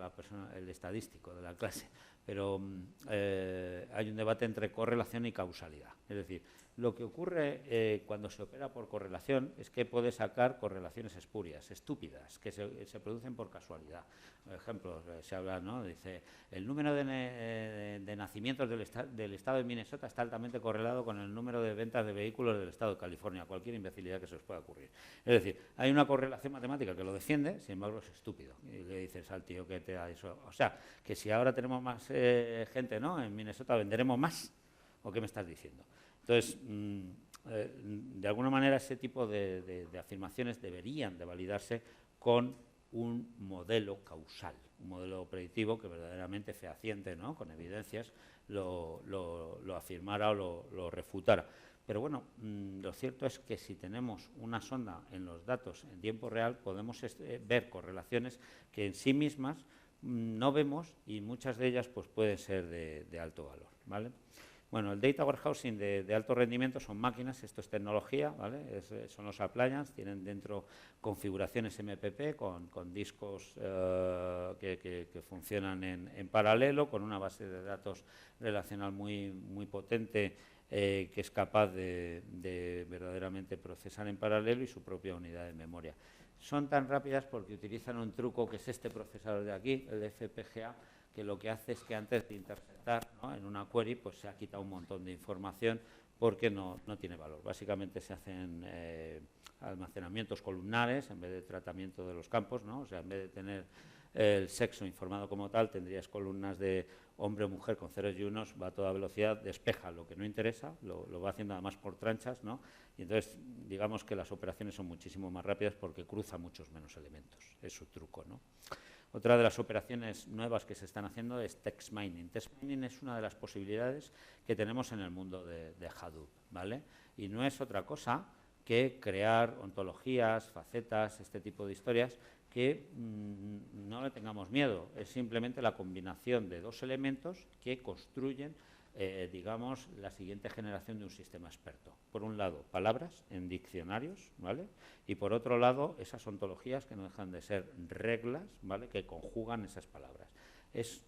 el estadístico de la clase, pero hay un debate entre correlación y causalidad. Es decir, lo que ocurre cuando se opera por correlación es que puede sacar correlaciones espurias, estúpidas, que se producen por casualidad. Por ejemplo, se habla, ¿no?, dice, el número de nacimientos del estado de Minnesota está altamente correlado con el número de ventas de vehículos del estado de California, cualquier imbecilidad que se os pueda ocurrir. Es decir, hay una correlación matemática que lo defiende, sin embargo es estúpido. Y le dices al tío que te da eso. O sea, que si ahora tenemos más gente, ¿no?, en Minnesota, ¿venderemos más? ¿O qué me estás diciendo? Entonces, de alguna manera ese tipo de afirmaciones deberían de validarse con un modelo causal, un modelo predictivo que verdaderamente fehaciente, ¿no?, con evidencias, lo afirmara o lo refutara. Pero bueno, lo cierto es que si tenemos una sonda en los datos en tiempo real, podemos ver correlaciones que en sí mismas no vemos, y muchas de ellas pues pueden ser de alto valor, ¿vale? Bueno, el data warehousing de alto rendimiento son máquinas, esto es tecnología, ¿vale? Son los appliances, tienen dentro configuraciones MPP con discos que funcionan en paralelo, con una base de datos relacional muy potente, que es capaz de verdaderamente procesar en paralelo, y su propia unidad de memoria. Son tan rápidas porque utilizan un truco que es este procesador de aquí, el FPGA, que lo que hace es que antes de interpretar, ¿no?, en una query, pues se ha quitado un montón de información porque no tiene valor. Básicamente se hacen almacenamientos columnares en vez de tratamiento de los campos, ¿no? O sea, en vez de tener el sexo informado como tal, tendrías columnas de hombre o mujer con ceros y unos, va a toda velocidad, despeja lo que no interesa, lo va haciendo además por tranchas, ¿no? Y entonces, digamos que las operaciones son muchísimo más rápidas porque cruza muchos menos elementos. Es su truco, ¿no? Otra de las operaciones nuevas que se están haciendo es text mining. Text mining es una de las posibilidades que tenemos en el mundo de Hadoop, ¿vale? Y no es otra cosa que crear ontologías, facetas, este tipo de historias que no le tengamos miedo. Es simplemente la combinación de dos elementos que construyen digamos, la siguiente generación de un sistema experto. Por un lado, palabras en diccionarios, ¿vale? Y por otro lado, esas ontologías que no dejan de ser reglas, ¿vale?, que conjugan esas palabras. Es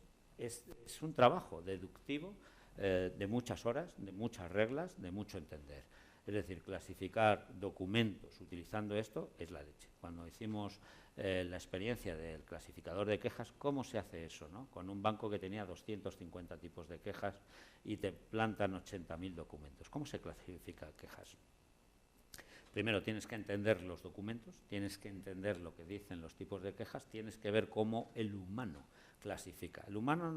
un trabajo deductivo de muchas horas, de muchas reglas, de mucho entender. Es decir, clasificar documentos utilizando esto es la leche. Cuando hicimos la experiencia del clasificador de quejas, ¿cómo se hace eso, ¿no? Con un banco que tenía 250 tipos de quejas y te plantan 80.000 documentos. ¿Cómo se clasifica quejas? Primero tienes que entender los documentos, tienes que entender lo que dicen los tipos de quejas, tienes que ver cómo el humano clasifica. El humano,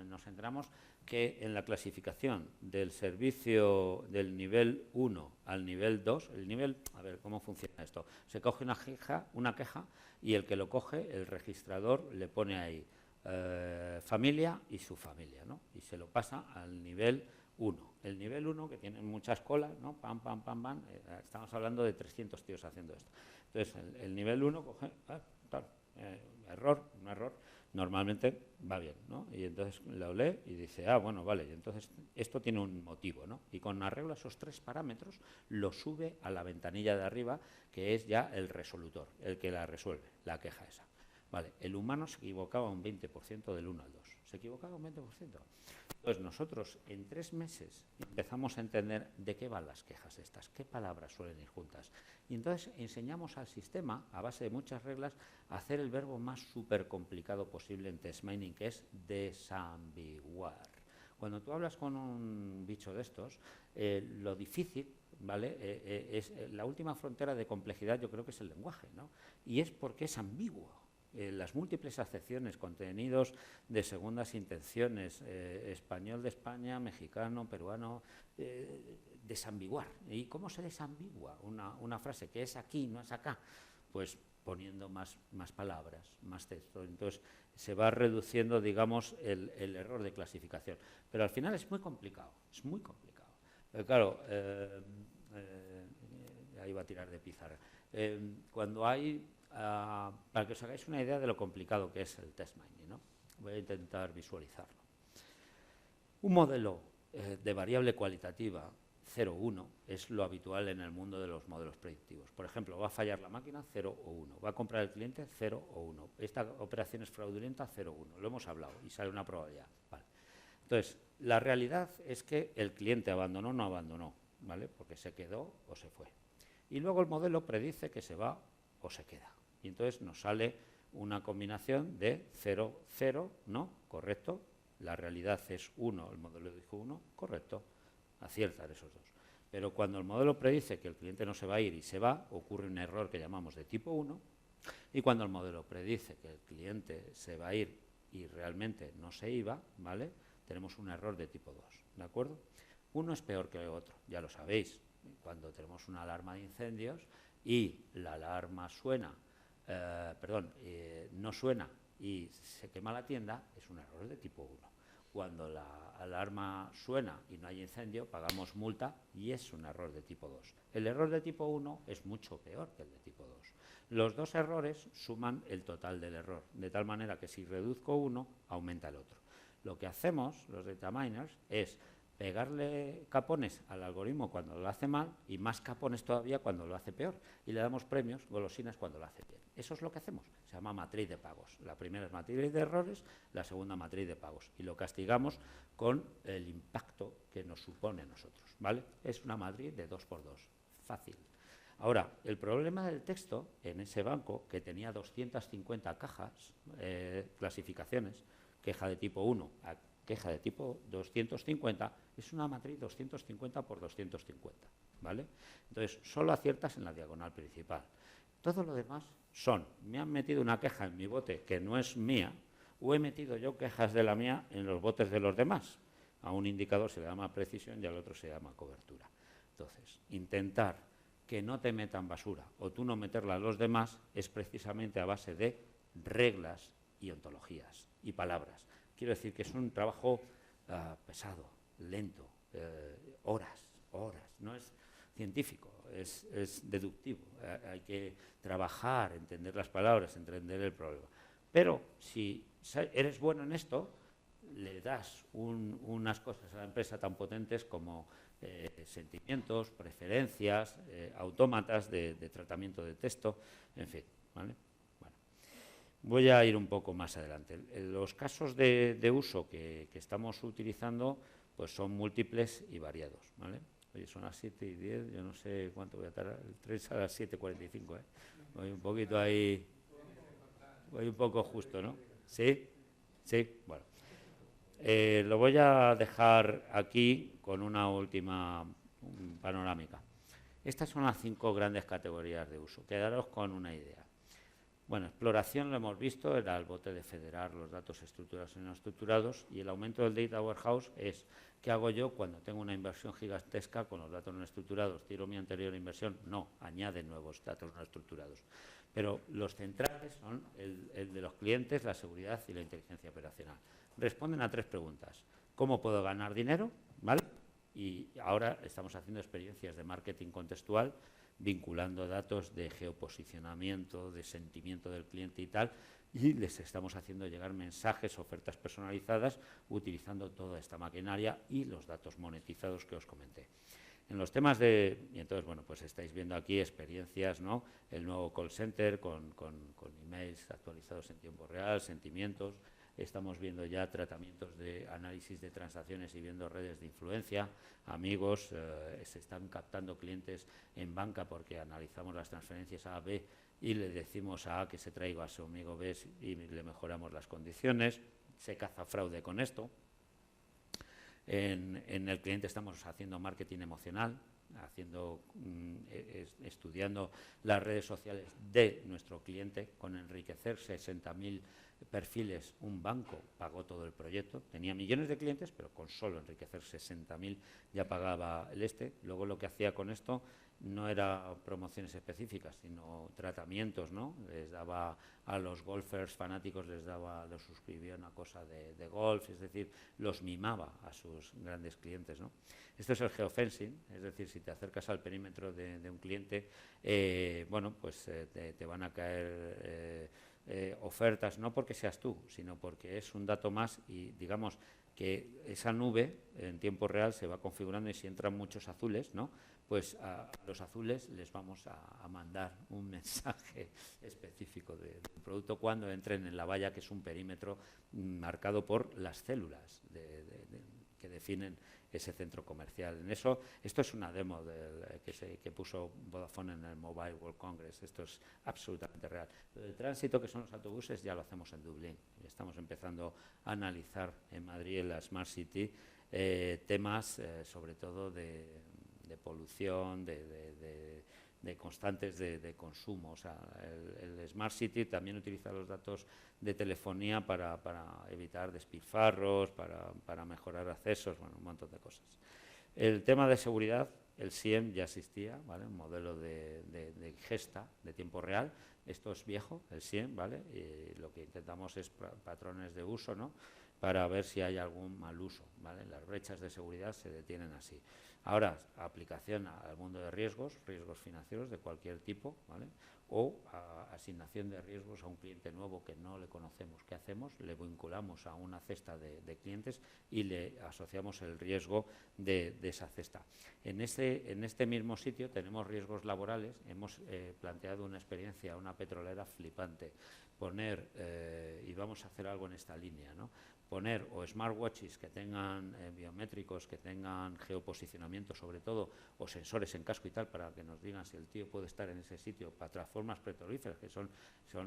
nos centramos que en la clasificación del servicio del nivel 1 al nivel 2, el nivel, a ver, ¿cómo funciona esto? Se coge una queja y el que lo coge, el registrador, le pone ahí familia y su familia, ¿no? Y se lo pasa al nivel 1. El nivel 1, que tiene muchas colas, ¿no? Pam, pam, pam, pam. Estamos hablando de 300 tíos haciendo esto. Entonces, el nivel 1 coge, un error, normalmente va bien, ¿no? Y entonces lo lee y dice, bueno, vale, y entonces esto tiene un motivo, ¿no? Y con arreglo a esos 3 parámetros, lo sube a la ventanilla de arriba, que es ya el resolutor, el que la resuelve, la queja esa. Vale, el humano se equivocaba un 20% del 1 al 2. Se equivocaba un 20%. Pues nosotros en 3 meses empezamos a entender de qué van las quejas estas, qué palabras suelen ir juntas. Y entonces enseñamos al sistema, a base de muchas reglas, a hacer el verbo más súper complicado posible en test mining, que es desambiguar. Cuando tú hablas con un bicho de estos, lo difícil, ¿vale? Es la última frontera de complejidad, yo creo que es el lenguaje, ¿no? Y es porque es ambiguo. Las múltiples acepciones, contenidos de segundas intenciones, español de España, mexicano, peruano, desambiguar. ¿Y cómo se desambigua una frase que es aquí, no es acá? Pues poniendo más palabras, más texto. Entonces se va reduciendo, digamos, el error de clasificación. Pero al final es muy complicado, es muy complicado. Pero claro, ahí va a tirar de pizarra. Cuando hay... para que os hagáis una idea de lo complicado que es el test mining, ¿no? Voy a intentar visualizarlo. Un modelo de variable cualitativa 0,1 es lo habitual en el mundo de los modelos predictivos. Por ejemplo, va a fallar la máquina 0 o 1, va a comprar el cliente 0 o 1, esta operación es fraudulenta 0 o 1, lo hemos hablado y sale una probabilidad. Vale. Entonces, la realidad es que el cliente abandonó o no abandonó, ¿vale? Porque se quedó o se fue. Y luego el modelo predice que se va o se queda. Y entonces nos sale una combinación de 0, 0, ¿no? Correcto. La realidad es 1, el modelo dijo 1, correcto. Aciertan esos dos. Pero cuando el modelo predice que el cliente no se va a ir y se va, ocurre un error que llamamos de tipo 1. Y cuando el modelo predice que el cliente se va a ir y realmente no se iba, ¿vale? Tenemos un error de tipo 2, ¿de acuerdo? Uno es peor que el otro, ya lo sabéis. Cuando tenemos una alarma de incendios y la alarma suena, no suena y se quema la tienda, es un error de tipo 1. Cuando la alarma suena y no hay incendio, pagamos multa y es un error de tipo 2. El error de tipo 1 es mucho peor que el de tipo 2. Los dos errores suman el total del error, de tal manera que si reduzco uno, aumenta el otro. Lo que hacemos, los data miners, es pegarle capones al algoritmo cuando lo hace mal y más capones todavía cuando lo hace peor. Y le damos premios, golosinas, cuando lo hace bien. Eso es lo que hacemos. Se llama matriz de pagos. La primera es matriz de errores, la segunda matriz de pagos. Y lo castigamos con el impacto que nos supone a nosotros, ¿vale? Es una matriz de 2×2. Fácil. Ahora, el problema del texto en ese banco, que tenía 250 cajas, clasificaciones, queja de tipo 1 a queja de tipo 250, es una matriz 250 por 250, ¿vale? Entonces, solo aciertas en la diagonal principal. Todo lo demás me han metido una queja en mi bote que no es mía, o he metido yo quejas de la mía en los botes de los demás. A un indicador se le llama precisión y al otro se llama cobertura. Entonces, intentar que no te metan basura o tú no meterla a los demás es precisamente a base de reglas y ontologías y palabras. Quiero decir que es un trabajo pesado, lento, horas, no es científico, es deductivo. Hay que trabajar, entender las palabras, entender el problema. Pero si eres bueno en esto, le das unas cosas a la empresa tan potentes como sentimientos, preferencias, autómatas de tratamiento de texto, en fin, ¿vale? Bueno. Voy a ir un poco más adelante. Los casos de uso que estamos utilizando pues son múltiples y variados, ¿vale? Oye, son las 7:10, yo no sé cuánto voy a tardar, el tren sale a las 7:45, ¿eh? Voy un poquito ahí, voy un poco justo, ¿no? ¿Sí? Sí, bueno. Lo voy a dejar aquí con una última panorámica. Estas son las 5 grandes categorías de uso. Quedaros con una idea. Bueno, exploración lo hemos visto, era el bote de federar los datos estructurados y no estructurados, y el aumento del data warehouse es ¿qué hago yo cuando tengo una inversión gigantesca con los datos no estructurados? ¿Tiro mi anterior inversión? No, añade nuevos datos no estructurados. Pero los centrales son el de los clientes, la seguridad y la inteligencia operacional. Responden a 3 preguntas. ¿Cómo puedo ganar dinero? ¿Vale? Y ahora estamos haciendo experiencias de marketing contextual vinculando datos de geoposicionamiento, de sentimiento del cliente y tal, y les estamos haciendo llegar mensajes, ofertas personalizadas, utilizando toda esta maquinaria y los datos monetizados que os comenté. En los temas de, y entonces, bueno, pues estáis viendo aquí experiencias, ¿no? El nuevo call center con emails actualizados en tiempo real, sentimientos. Estamos viendo ya tratamientos de análisis de transacciones y viendo redes de influencia, amigos, se están captando clientes en banca porque analizamos las transferencias A a B y le decimos a A que se traiga a su amigo B y le mejoramos las condiciones. Se caza fraude con esto. En el cliente estamos haciendo marketing emocional, estudiando las redes sociales de nuestro cliente con enriquecer 60.000 perfiles. Un banco pagó todo el proyecto, tenía millones de clientes, pero con solo enriquecer 60.000 ya pagaba el Luego lo que hacía con esto no era promociones específicas, sino tratamientos, ¿no? Les daba a los golfers fanáticos, los suscribía a una cosa de golf, es decir, los mimaba a sus grandes clientes, ¿no? Esto es el geofencing, es decir, si te acercas al perímetro de un cliente, bueno, pues te van a caer ofertas, no porque seas tú, sino porque es un dato más y digamos que esa nube en tiempo real se va configurando y si entran muchos azules, ¿no? Pues a los azules les vamos a mandar un mensaje específico del producto cuando entren en la valla, que es un perímetro marcado por las células que definen ese centro comercial. Esto es una demo que puso Vodafone en el Mobile World Congress. Esto es absolutamente real. El tránsito, que son los autobuses, ya lo hacemos en Dublín. Estamos empezando a analizar en Madrid, en la Smart City, temas sobre todo de polución, de constantes de consumo. O sea, el Smart City también utiliza los datos de telefonía para evitar despilfarros, para mejorar accesos, bueno, un montón de cosas. El tema de seguridad, el SIEM ya existía, ¿vale? Un modelo de ingesta de tiempo real. Esto es viejo, el SIEM, ¿vale? Y lo que intentamos es patrones de uso, ¿no? Para ver si hay algún mal uso, ¿vale? Las brechas de seguridad se detienen así. Ahora, aplicación al mundo de riesgos financieros de cualquier tipo, ¿vale? O asignación de riesgos a un cliente nuevo que no le conocemos. ¿Qué hacemos? Le vinculamos a una cesta de clientes y le asociamos el riesgo de esa cesta. En este mismo sitio tenemos riesgos laborales. Hemos planteado una experiencia, una petrolera flipante. Y vamos a hacer algo en esta línea, ¿no? Poner o smartwatches que tengan biométricos, que tengan geoposicionamiento sobre todo, o sensores en casco y tal, para que nos digan si el tío puede estar en ese sitio, plataformas petrolíferas que son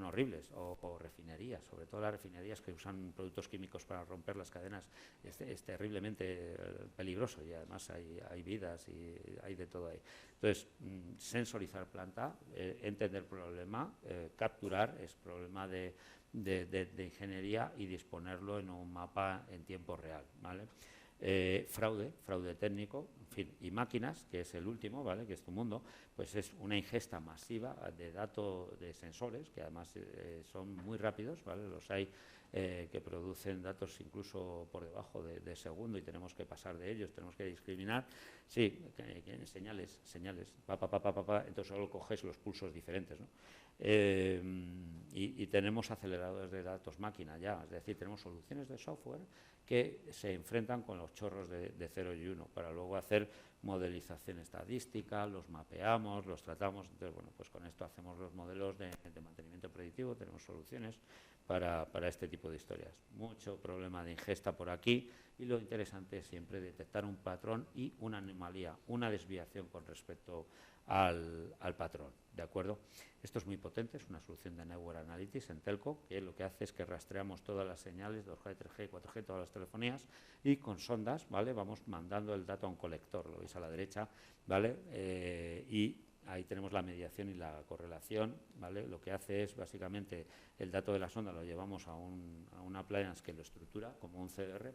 horribles, o refinerías, sobre todo las refinerías que usan productos químicos para romper las cadenas, es terriblemente peligroso y además hay vidas y hay de todo ahí. Entonces, sensorizar planta, entender problema, capturar, es problema de ingeniería y disponerlo en un mapa en tiempo real, ¿vale? Fraude técnico, en fin, y máquinas, que es el último, ¿vale? Que es tu mundo, pues es una ingesta masiva de datos de sensores, que además son muy rápidos, ¿vale? Los hay que producen datos incluso por debajo de segundo y tenemos que pasar de ellos, tenemos que discriminar. Sí, señales, entonces solo coges los pulsos diferentes, ¿no? Y tenemos aceleradores de datos máquina ya, es decir, tenemos soluciones de software que se enfrentan con los chorros de 0 y 1 para luego hacer modelización estadística, los mapeamos, los tratamos. Entonces, bueno, pues con esto hacemos los modelos de mantenimiento predictivo, tenemos soluciones para este tipo de historias. Mucho problema de ingesta por aquí y lo interesante es siempre detectar un patrón y una anomalía, una desviación con respecto al patrón, ¿de acuerdo? Esto es muy potente, es una solución de Network Analytics en Telco, que lo que hace es que rastreamos todas las señales, 2G, 3G, 4G, todas las telefonías, y con sondas, ¿vale? Vamos mandando el dato a un colector, lo veis a la derecha, ¿vale? Y ahí tenemos la mediación y la correlación, ¿vale? Lo que hace es, básicamente, el dato de la sonda lo llevamos a un appliance que lo estructura como un CDR,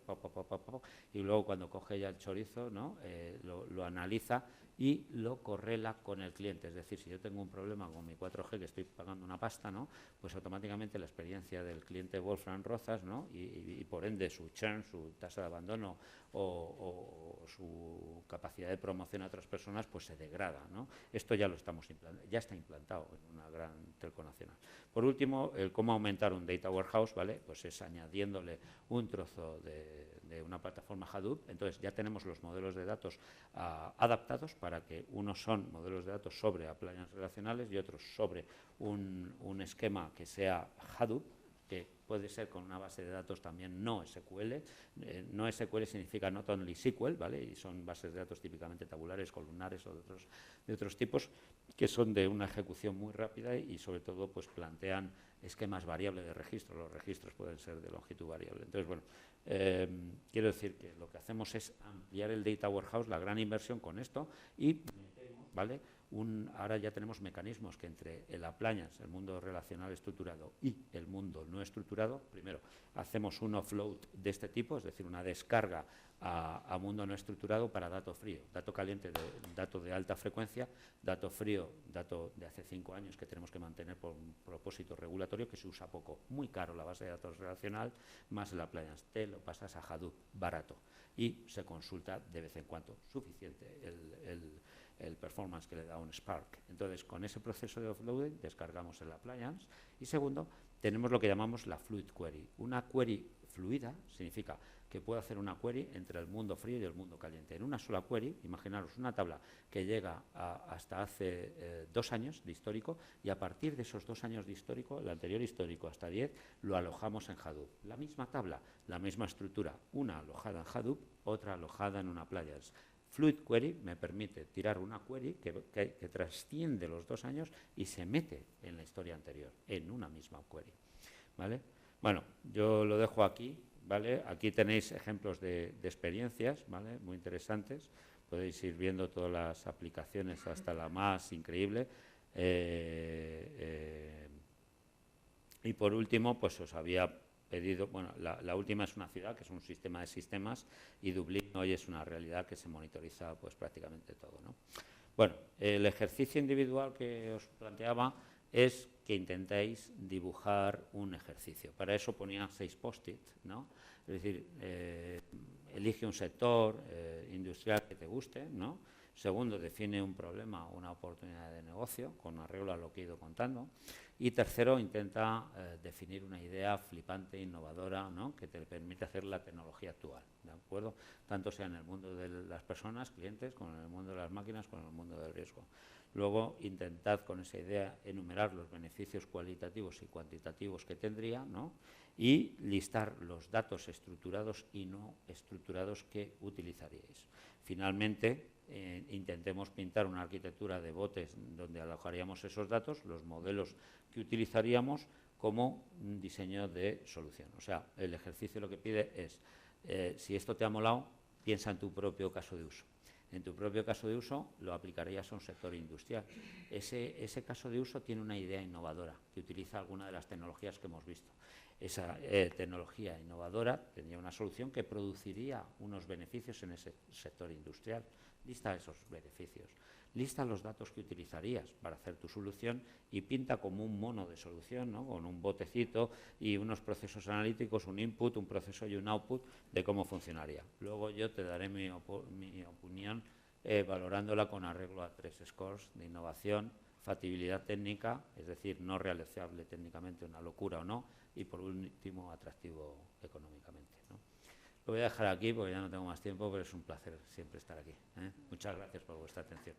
y luego cuando coge ya el chorizo, ¿no? Lo analiza y lo correla con el cliente. Es decir, si yo tengo un problema con mi 4G, que estoy pagando una pasta, ¿no? Pues automáticamente la experiencia del cliente Wolfram Rozas, ¿no? Y por ende su churn, su tasa de abandono o su capacidad de promoción a otras personas, pues se degrada, ¿no? Esto ya lo estamos ya está implantado en una gran telco nacional. Por último, el cómo aumentar un data warehouse, ¿vale? Pues es añadiéndole un trozo de una plataforma Hadoop. Entonces ya tenemos los modelos de datos adaptados para que unos son modelos de datos sobre appliances relacionales y otros sobre un esquema que sea Hadoop, que puede ser con una base de datos también no SQL. No SQL significa not only SQL, ¿vale? Y son bases de datos típicamente tabulares, columnares o de otros tipos, que son de una ejecución muy rápida y sobre todo pues plantean esquemas variables de registro. Los registros pueden ser de longitud variable. Entonces, bueno, quiero decir que lo que hacemos es ampliar el data warehouse, la gran inversión con esto, y ¿vale? Ahora ya tenemos mecanismos que entre el appliance, el mundo relacional estructurado y el mundo no estructurado, primero hacemos un offload de este tipo, es decir, una descarga a mundo no estructurado para dato frío, dato caliente, dato de alta frecuencia, dato frío, dato de hace 5 años que tenemos que mantener por un propósito regulatorio que se usa poco, muy caro la base de datos relacional, más el appliance, te lo pasas a Hadoop, barato, y se consulta de vez en cuando, suficiente el performance que le da un Spark. Entonces, con ese proceso de offloading descargamos el appliance y segundo, tenemos lo que llamamos la fluid query. Una query fluida significa que puedo hacer una query entre el mundo frío y el mundo caliente. En una sola query, imaginaros una tabla que llega hasta hace 2 años de histórico y a partir de esos 2 años de histórico, el anterior histórico hasta 10, lo alojamos en Hadoop. La misma tabla, la misma estructura, una alojada en Hadoop, otra alojada en una appliance. Fluid Query me permite tirar una query que trasciende los 2 años y se mete en la historia anterior, en una misma query, ¿vale? Bueno, yo lo dejo aquí, ¿vale? Aquí tenéis ejemplos de experiencias, ¿vale? Muy interesantes. Podéis ir viendo todas las aplicaciones hasta la más increíble. Y por último, pues os había pedido, bueno, la última es una ciudad que es un sistema de sistemas y Dublín hoy es una realidad que se monitoriza pues prácticamente todo, ¿no? Bueno, el ejercicio individual que os planteaba es que intentéis dibujar un ejercicio. Para eso ponía 6 post-it, ¿no? Es decir, elige un sector industrial que te guste, ¿no? Segundo, define un problema o una oportunidad de negocio con arreglo a lo que he ido contando. Y tercero, intenta definir una idea flipante, innovadora, ¿no? Que te permite hacer la tecnología actual, ¿de acuerdo? Tanto sea en el mundo de las personas, clientes, como en el mundo de las máquinas, como en el mundo del riesgo. Luego, intentad con esa idea enumerar los beneficios cualitativos y cuantitativos que tendría, ¿no? Y listar los datos estructurados y no estructurados que utilizaríais. Finalmente, intentemos pintar una arquitectura de botes donde alojaríamos esos datos, los modelos que utilizaríamos como un diseño de solución. O sea, el ejercicio lo que pide es, si esto te ha molado, piensa en tu propio caso de uso. En tu propio caso de uso lo aplicarías a un sector industrial. Ese caso de uso tiene una idea innovadora que utiliza alguna de las tecnologías que hemos visto. Esa tecnología innovadora tendría una solución que produciría unos beneficios en ese sector industrial. Lista esos beneficios. Lista los datos que utilizarías para hacer tu solución y pinta como un mono de solución, ¿no? Con un botecito y unos procesos analíticos, un input, un proceso y un output de cómo funcionaría. Luego yo te daré mi opinión valorándola con arreglo a 3 scores de innovación, factibilidad técnica, es decir, no realizable técnicamente, una locura o no, y por último, atractivo económicamente, ¿no? Lo voy a dejar aquí porque ya no tengo más tiempo, pero es un placer siempre estar aquí, ¿eh? Muchas gracias por vuestra atención.